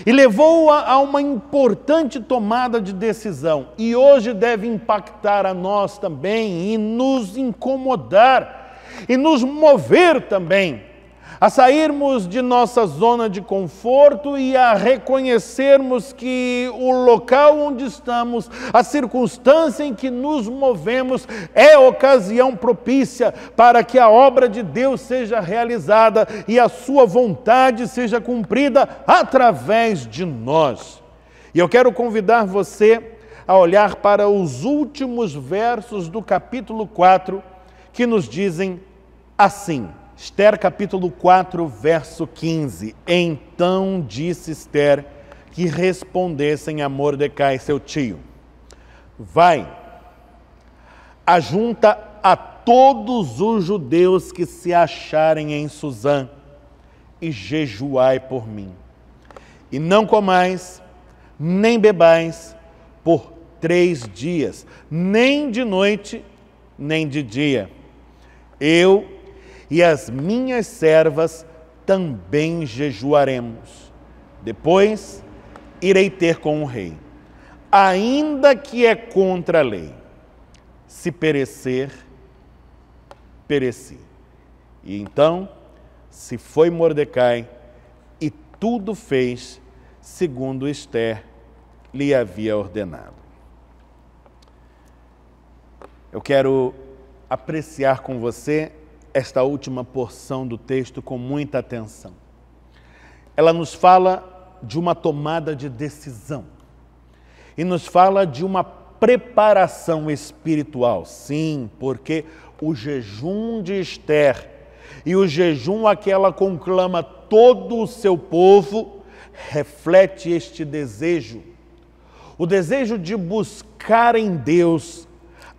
e levou-a a uma importante tomada de decisão. E hoje deve impactar a nós também e nos incomodar e nos mover também a sairmos de nossa zona de conforto e a reconhecermos que o local onde estamos, a circunstância em que nos movemos é ocasião propícia para que a obra de Deus seja realizada e a sua vontade seja cumprida através de nós. E eu quero convidar você a olhar para os últimos versos do capítulo 4, que nos dizem assim. Esther capítulo 4, verso 15. Então disse Esther que respondessem a Mordecai, seu tio: vai, ajunta a todos os judeus que se acharem em Suzã e jejuai por mim. E não comais, nem bebais por 3 dias, nem de noite, nem de dia. Eu e as minhas servas também jejuaremos. Depois irei ter com o rei, ainda que é contra a lei. Se perecer, pereci. E então se foi Mordecai e tudo fez segundo Esther lhe havia ordenado. Eu quero apreciar com você esta última porção do texto com muita atenção. Ela nos fala de uma tomada de decisão e nos fala de uma preparação espiritual. Sim, porque o jejum de Esther e o jejum a que ela conclama todo o seu povo reflete este desejo, o desejo de buscar em Deus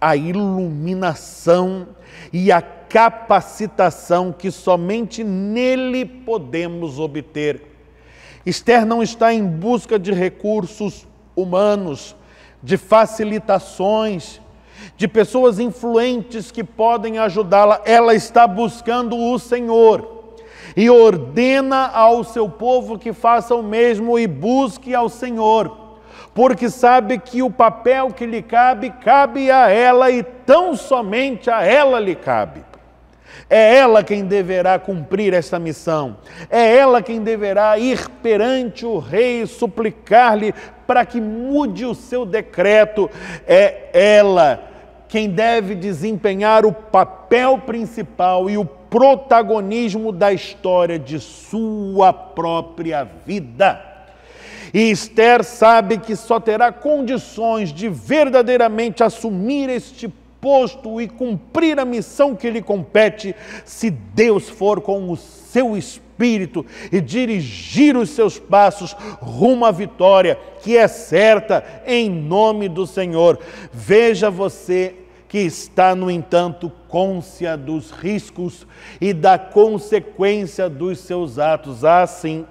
a iluminação e a capacitação que somente nele podemos obter. Esther não está em busca de recursos humanos, de facilitações, de pessoas influentes que podem ajudá-la. Ela está buscando o Senhor. e ordena ao seu povo que faça o mesmo e busque ao Senhor, porque sabe que o papel que lhe cabe, cabe a ela e tão somente a ela lhe cabe. É ela quem deverá cumprir esta missão. É ela quem deverá ir perante o rei e suplicar-lhe para que mude o seu decreto. É ela quem deve desempenhar o papel principal e o protagonismo da história de sua própria vida. E Esther sabe que só terá condições de verdadeiramente assumir este posto e cumprir a missão que lhe compete se Deus for com o seu espírito e dirigir os seus passos rumo à vitória, que é certa em nome do Senhor. Veja você que está, no entanto, cônscia dos riscos e da consequência dos seus atos. Assim,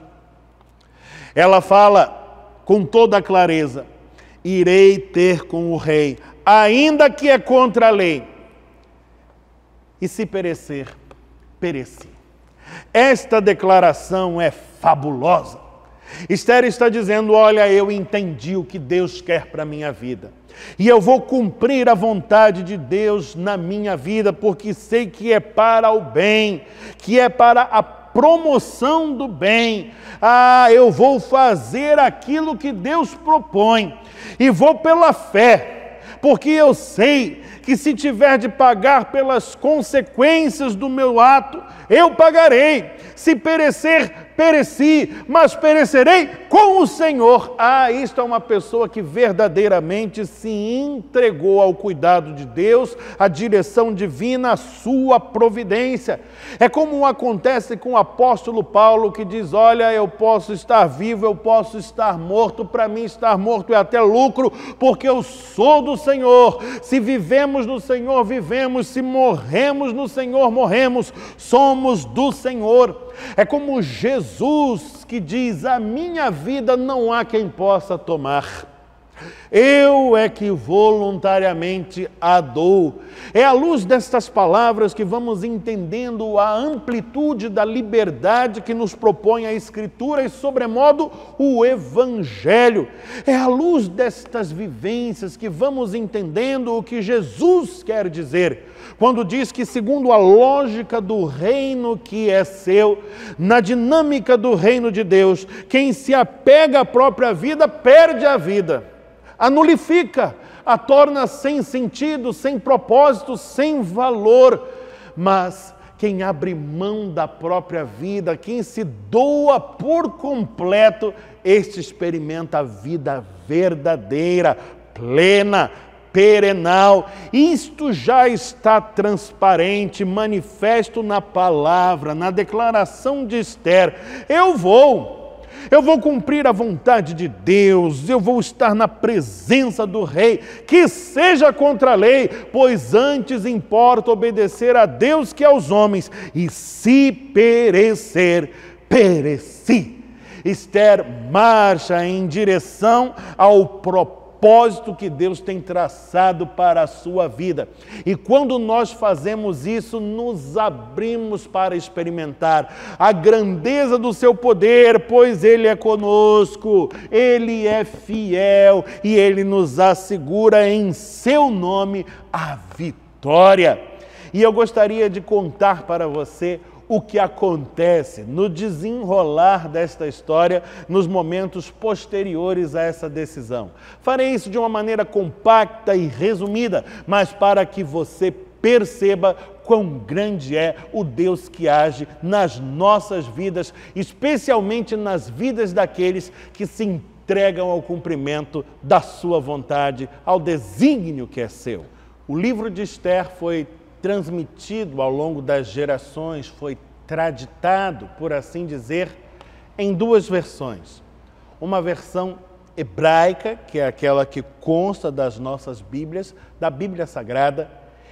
ela fala com toda a clareza: irei ter com o rei, ainda que é contra a lei, e se perecer, pereci. Esta declaração é fabulosa. Esther está dizendo: olha, eu entendi o que Deus quer para a minha vida, e eu vou cumprir a vontade de Deus na minha vida, porque sei que é para o bem, que é para a promoção do bem. Eu vou fazer aquilo que Deus propõe, e vou pela fé, porque eu sei que se tiver de pagar pelas consequências do meu ato, eu pagarei. Se perecer, pereci, mas perecerei com o Senhor. Isto é uma pessoa que verdadeiramente se entregou ao cuidado de Deus, à direção divina, à sua providência. É como acontece com o apóstolo Paulo, que diz: olha, eu posso estar vivo, eu posso estar morto, para mim estar morto é até lucro, porque eu sou do Senhor. Se vivemos no Senhor, vivemos, se morremos no Senhor, morremos, somos do Senhor. É como Jesus, que diz: a minha vida não há quem possa tomar, eu é que voluntariamente a dou. É à luz destas palavras que vamos entendendo a amplitude da liberdade que nos propõe a Escritura e, sobremodo, o Evangelho. É à luz destas vivências que vamos entendendo o que Jesus quer dizer quando diz que, segundo a lógica do reino que é seu, na dinâmica do reino de Deus, quem se apega à própria vida perde a vida, a nulifica, a torna sem sentido, sem propósito, sem valor. Mas quem abre mão da própria vida, quem se doa por completo, este experimenta a vida verdadeira, plena, perenal. Isto já está transparente, manifesto na palavra, na declaração de Esther. Eu vou cumprir a vontade de Deus, eu vou estar na presença do rei, que seja contra a lei, pois antes importa obedecer a Deus que aos homens, e se perecer, pereci. Esther marcha em direção ao propósito que Deus tem traçado para a sua vida. E quando nós fazemos isso, nos abrimos para experimentar a grandeza do seu poder, pois Ele é conosco, Ele é fiel e Ele nos assegura em seu nome a vitória. E eu gostaria de contar para você o que acontece no desenrolar desta história nos momentos posteriores a essa decisão. Farei isso de uma maneira compacta e resumida, mas para que você perceba quão grande é o Deus que age nas nossas vidas, especialmente nas vidas daqueles que se entregam ao cumprimento da sua vontade, ao desígnio que é seu. O livro de Esther foi transmitido ao longo das gerações, foi traditado, por assim dizer, em duas versões. Uma versão hebraica, que é aquela que consta das nossas Bíblias, da Bíblia Sagrada,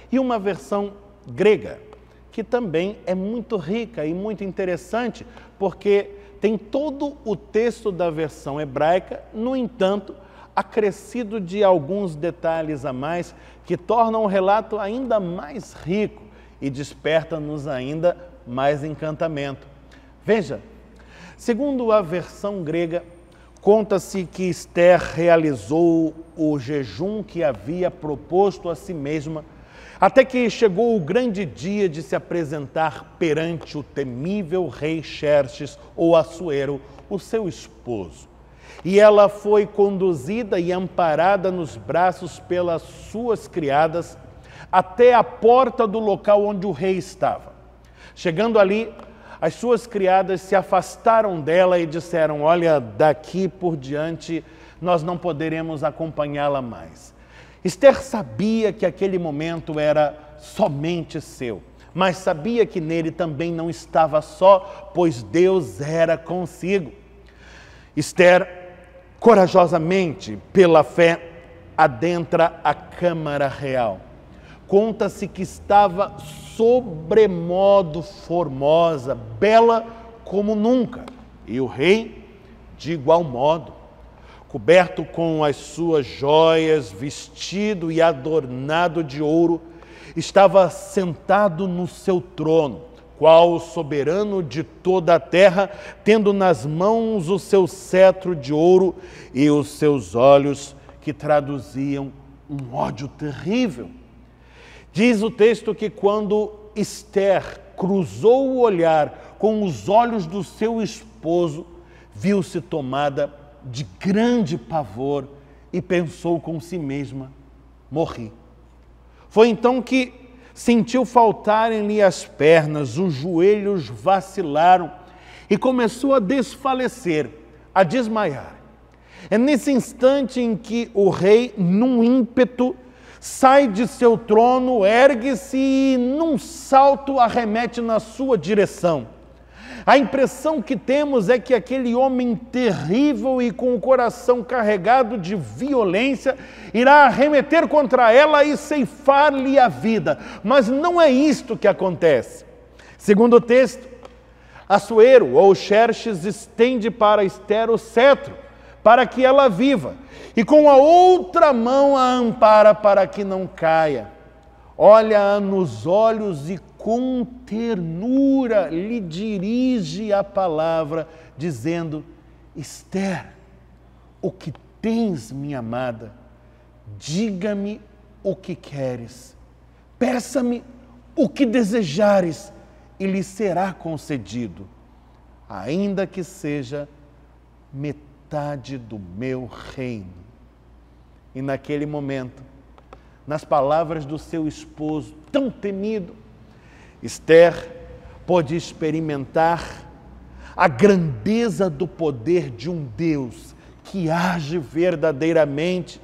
e uma versão grega, que também é muito rica e muito interessante, porque tem todo o texto da versão hebraica, no entanto, acrescido de alguns detalhes a mais que tornam o relato ainda mais rico e desperta-nos ainda mais encantamento. Veja, segundo a versão grega, conta-se que Esther realizou o jejum que havia proposto a si mesma, até que chegou o grande dia de se apresentar perante o temível rei Xerxes, ou Assuero, o seu esposo. E ela foi conduzida e amparada nos braços pelas suas criadas até a porta do local onde o rei estava. Chegando ali, as suas criadas se afastaram dela e disseram: olha, daqui por diante nós não poderemos acompanhá-la mais. Esther sabia que aquele momento era somente seu, mas sabia que nele também não estava só, pois Deus era consigo. Esther, corajosamente, pela fé, adentra a Câmara Real. Conta-se que estava sobremodo formosa, bela como nunca, e o rei, de igual modo, coberto com as suas joias, vestido e adornado de ouro, estava sentado no seu trono, qual o soberano de toda a terra, tendo nas mãos o seu cetro de ouro e os seus olhos que traduziam um ódio terrível. Diz o texto que quando Esther cruzou o olhar com os olhos do seu esposo, viu-se tomada de grande pavor e pensou com si mesma: morri. Foi então que sentiu faltarem-lhe as pernas, os joelhos vacilaram e começou a desfalecer, a desmaiar. É nesse instante em que o rei, num ímpeto, sai de seu trono, ergue-se e, num salto, arremete na sua direção. A impressão que temos é que aquele homem terrível e com o coração carregado de violência irá arremeter contra ela e ceifar-lhe a vida. Mas não é isto que acontece. Segundo o texto, Assuero, ou Xerxes, estende para Esther o cetro, para que ela viva, e com a outra mão a ampara para que não caia. Olha-a nos olhos e com ternura lhe dirige a palavra, dizendo: Esther, o que tens, minha amada? Diga-me o que queres. Peça-me o que desejares e lhe será concedido, ainda que seja metade do meu reino. E naquele momento, nas palavras do seu esposo tão temido, Esther pôde experimentar a grandeza do poder de um Deus que age verdadeiramente,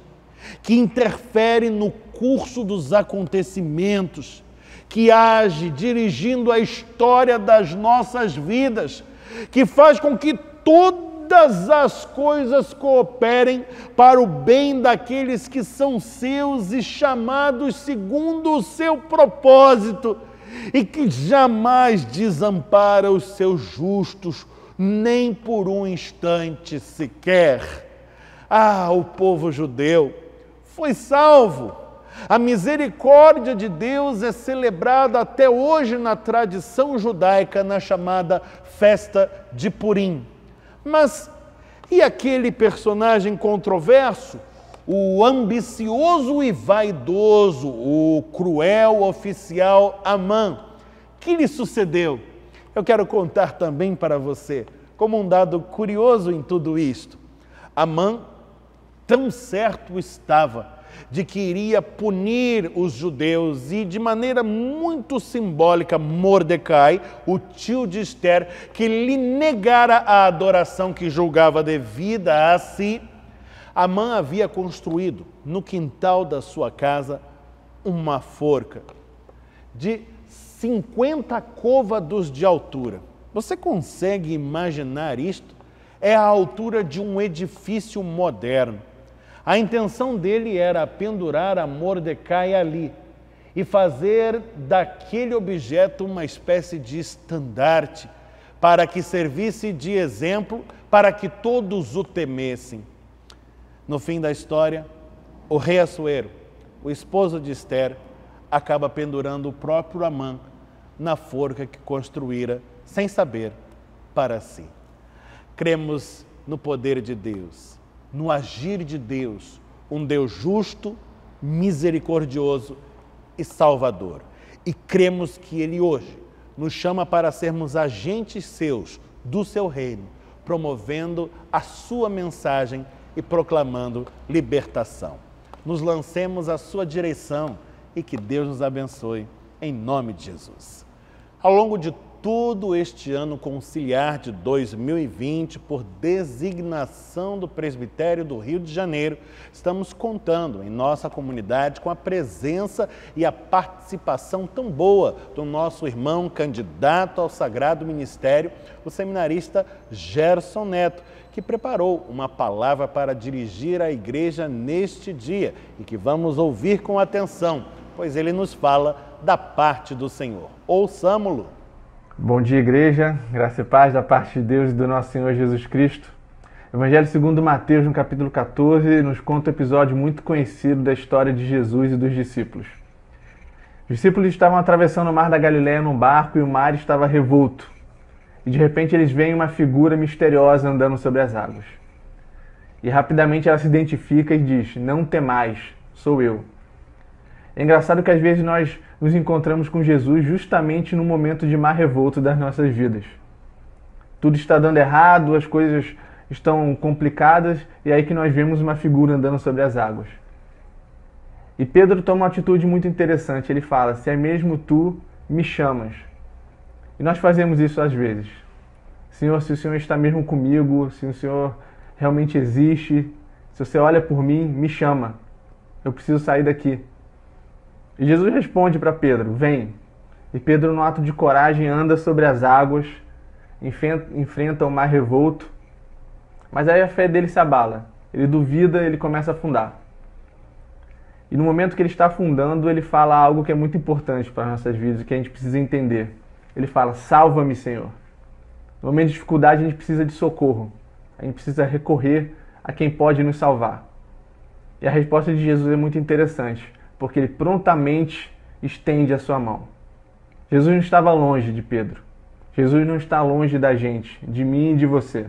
que interfere no curso dos acontecimentos, que age dirigindo a história das nossas vidas, que faz com que todas as coisas cooperem para o bem daqueles que são seus e chamados segundo o seu propósito, e que jamais desampara os seus justos, nem por um instante sequer. Ah, o povo judeu foi salvo. A misericórdia de Deus é celebrada até hoje na tradição judaica, na chamada festa de Purim. Mas e aquele personagem controverso, o ambicioso e vaidoso, o cruel oficial Amã? Que lhe sucedeu? Eu quero contar também para você, como um dado curioso em tudo isto. Amã tão certo estava de que iria punir os judeus e, de maneira muito simbólica, Mordecai, o tio de Esther, que lhe negara a adoração que julgava devida a si, Amã havia construído no quintal da sua casa uma forca de 50 côvados de altura. Você consegue imaginar isto? É a altura de um edifício moderno. A intenção dele era pendurar a Mordecai ali e fazer daquele objeto uma espécie de estandarte, para que servisse de exemplo, para que todos o temessem. No fim da história, o rei Assuero, o esposo de Esther, acaba pendurando o próprio Amã na forca que construíra, sem saber, para si. Cremos no poder de Deus, no agir de Deus, um Deus justo, misericordioso e salvador. E cremos que Ele hoje nos chama para sermos agentes seus, do seu reino, promovendo a sua mensagem e proclamando libertação. Nos lancemos à sua direção e que Deus nos abençoe, em nome de Jesus. Ao longo de todo este ano conciliar de 2020, por designação do Presbitério do Rio de Janeiro, estamos contando em nossa comunidade com a presença e a participação tão boa do nosso irmão candidato ao Sagrado Ministério, o seminarista Gerson Neto, que preparou uma palavra para dirigir a igreja neste dia e que vamos ouvir com atenção, pois ele nos fala da parte do Senhor. Ouçamo-lo. Bom dia, igreja, graça e paz da parte de Deus e do nosso Senhor Jesus Cristo. Evangelho segundo Mateus, no capítulo 14, nos conta um episódio muito conhecido da história de Jesus e dos discípulos. Os discípulos estavam atravessando o mar da Galileia num barco e o mar estava revolto. E de repente eles veem uma figura misteriosa andando sobre as águas. E rapidamente ela se identifica e diz: "Não temais, sou eu." É engraçado que às vezes nós nos encontramos com Jesus justamente no momento de mar revolto das nossas vidas. Tudo está dando errado, as coisas estão complicadas, e é aí que nós vemos uma figura andando sobre as águas. E Pedro toma uma atitude muito interessante, ele fala: "Se é mesmo tu, me chamas." E nós fazemos isso às vezes. Senhor, se o Senhor está mesmo comigo, se o Senhor realmente existe, se você olha por mim, me chama. Eu preciso sair daqui. E Jesus responde para Pedro: "Vem." E Pedro, no ato de coragem, anda sobre as águas, enfrenta o mar revolto. Mas aí a fé dele se abala. Ele duvida, ele começa a afundar. E no momento que ele está afundando, ele fala algo que é muito importante para as nossas vidas, que a gente precisa entender. Ele fala: "Salva-me, Senhor." No momento de dificuldade, a gente precisa de socorro. A gente precisa recorrer a quem pode nos salvar. E a resposta de Jesus é muito interessante, porque ele prontamente estende a sua mão. Jesus não estava longe de Pedro. Jesus não está longe da gente, de mim e de você.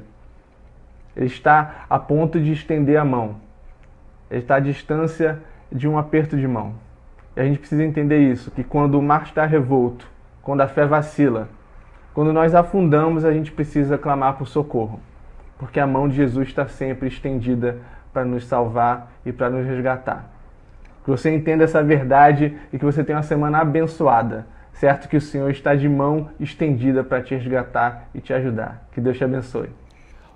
Ele está a ponto de estender a mão. Ele está à distância de um aperto de mão. E a gente precisa entender isso, que quando o mar está revolto, quando a fé vacila, quando nós afundamos, a gente precisa clamar por socorro, porque a mão de Jesus está sempre estendida para nos salvar e para nos resgatar. Que você entenda essa verdade e que você tenha uma semana abençoada, certo que o Senhor está de mão estendida para te resgatar e te ajudar. Que Deus te abençoe.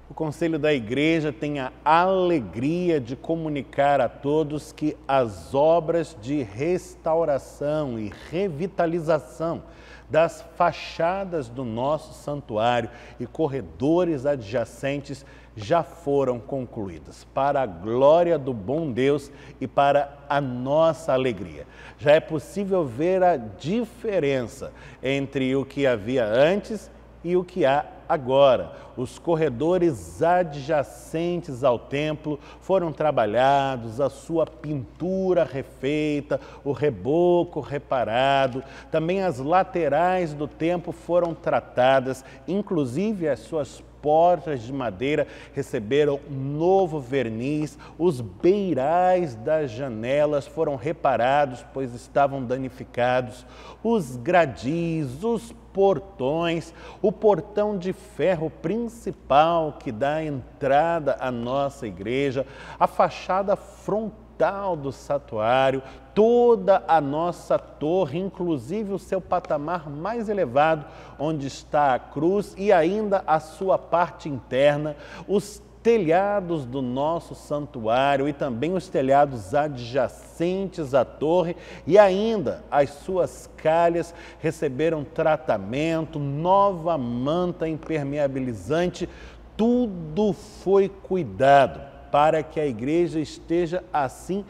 O Conselho da Igreja tem a alegria de comunicar a todos que as obras de restauração e revitalização das fachadas do nosso santuário e corredores adjacentes já foram concluídas, para a glória do bom Deus e para a nossa alegria. Já é possível ver a diferença entre o que havia antes e o que há agora. Os corredores adjacentes ao templo foram trabalhados, a sua pintura refeita, o reboco reparado, também as laterais do templo foram tratadas, inclusive as suas portas de madeira receberam novo verniz, os beirais das janelas foram reparados, pois estavam danificados, os gradis, os portões, o portão de ferro principal que dá entrada à nossa igreja, a fachada frontal do santuário, toda a nossa torre, inclusive o seu patamar mais elevado, onde está a cruz, e ainda a sua parte interna, os telhados do nosso santuário e também os telhados adjacentes à torre, e ainda as suas calhas receberam tratamento, nova manta impermeabilizante, tudo foi cuidado para que a igreja esteja assim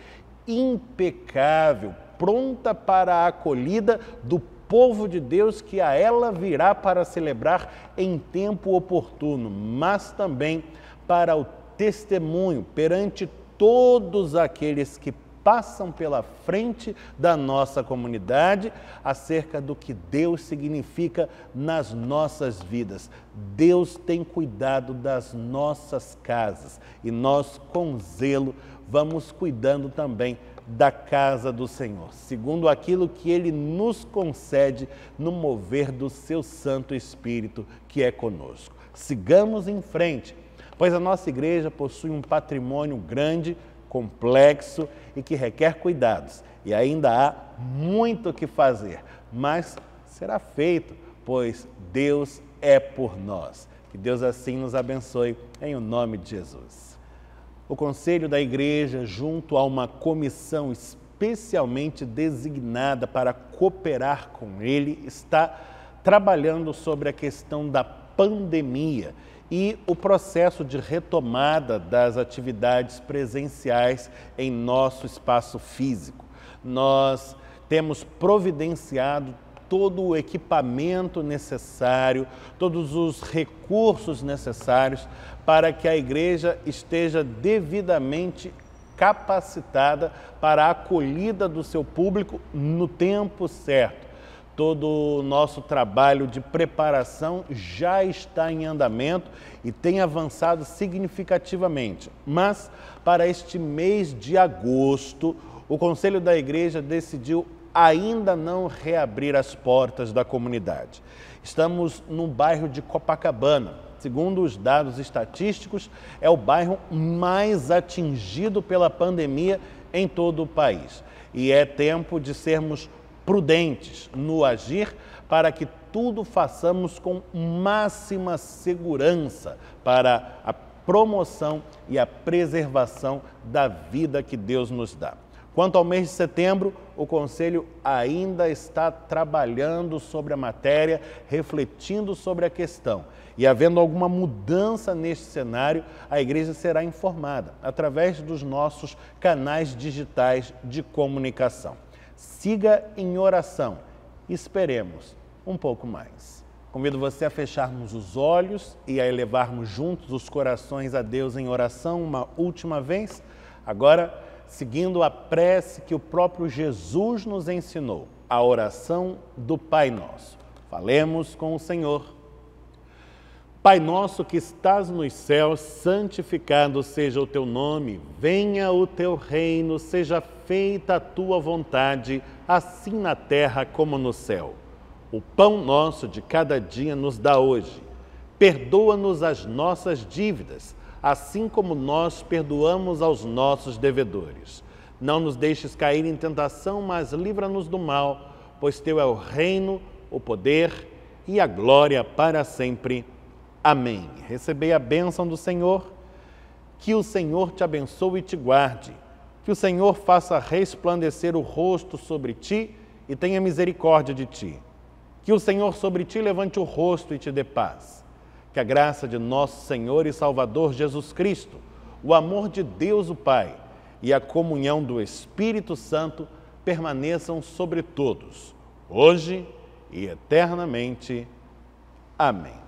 impecável, pronta para a acolhida do povo de Deus que a ela virá para celebrar em tempo oportuno, mas também para o testemunho perante todos aqueles que passam pela frente da nossa comunidade acerca do que Deus significa nas nossas vidas. Deus tem cuidado das nossas casas e nós, com zelo, vamos cuidando também da casa do Senhor, segundo aquilo que Ele nos concede no mover do Seu Santo Espírito, que é conosco. Sigamos em frente, pois a nossa igreja possui um patrimônio grande, complexo e que requer cuidados. E ainda há muito o que fazer, mas será feito, pois Deus é por nós. Que Deus assim nos abençoe, em o nome de Jesus. O Conselho da Igreja, junto a uma comissão especialmente designada para cooperar com ele, está trabalhando sobre a questão da pandemia e o processo de retomada das atividades presenciais em nosso espaço físico. Nós temos providenciado todo o equipamento necessário, todos os recursos necessários para que a igreja esteja devidamente capacitada para a acolhida do seu público no tempo certo. Todo o nosso trabalho de preparação já está em andamento e tem avançado significativamente. Mas, para este mês de agosto, o Conselho da Igreja decidiu ainda não reabrir as portas da comunidade. Estamos no bairro de Copacabana. Segundo os dados estatísticos, é o bairro mais atingido pela pandemia em todo o país. E é tempo de sermos prudentes no agir para que tudo façamos com máxima segurança para a promoção e a preservação da vida que Deus nos dá. Quanto ao mês de setembro, o Conselho ainda está trabalhando sobre a matéria, refletindo sobre a questão. E havendo alguma mudança neste cenário, a igreja será informada através dos nossos canais digitais de comunicação. Siga em oração. Esperemos um pouco mais. Convido você a fecharmos os olhos e a elevarmos juntos os corações a Deus em oração uma última vez. Agora, seguindo a prece que o próprio Jesus nos ensinou, a oração do Pai Nosso. Falemos com o Senhor. Pai nosso que estás nos céus, santificado seja o teu nome, venha o teu reino, seja feita a tua vontade, assim na terra como no céu. O pão nosso de cada dia nos dá hoje. Perdoa-nos as nossas dívidas, assim como nós perdoamos aos nossos devedores. Não nos deixes cair em tentação, mas livra-nos do mal, pois teu é o reino, o poder e a glória para sempre. Amém. Recebei a bênção do Senhor, que o Senhor te abençoe e te guarde, que o Senhor faça resplandecer o rosto sobre ti e tenha misericórdia de ti, que o Senhor sobre ti levante o rosto e te dê paz, que a graça de nosso Senhor e Salvador Jesus Cristo, o amor de Deus o Pai e a comunhão do Espírito Santo permaneçam sobre todos, hoje e eternamente. Amém.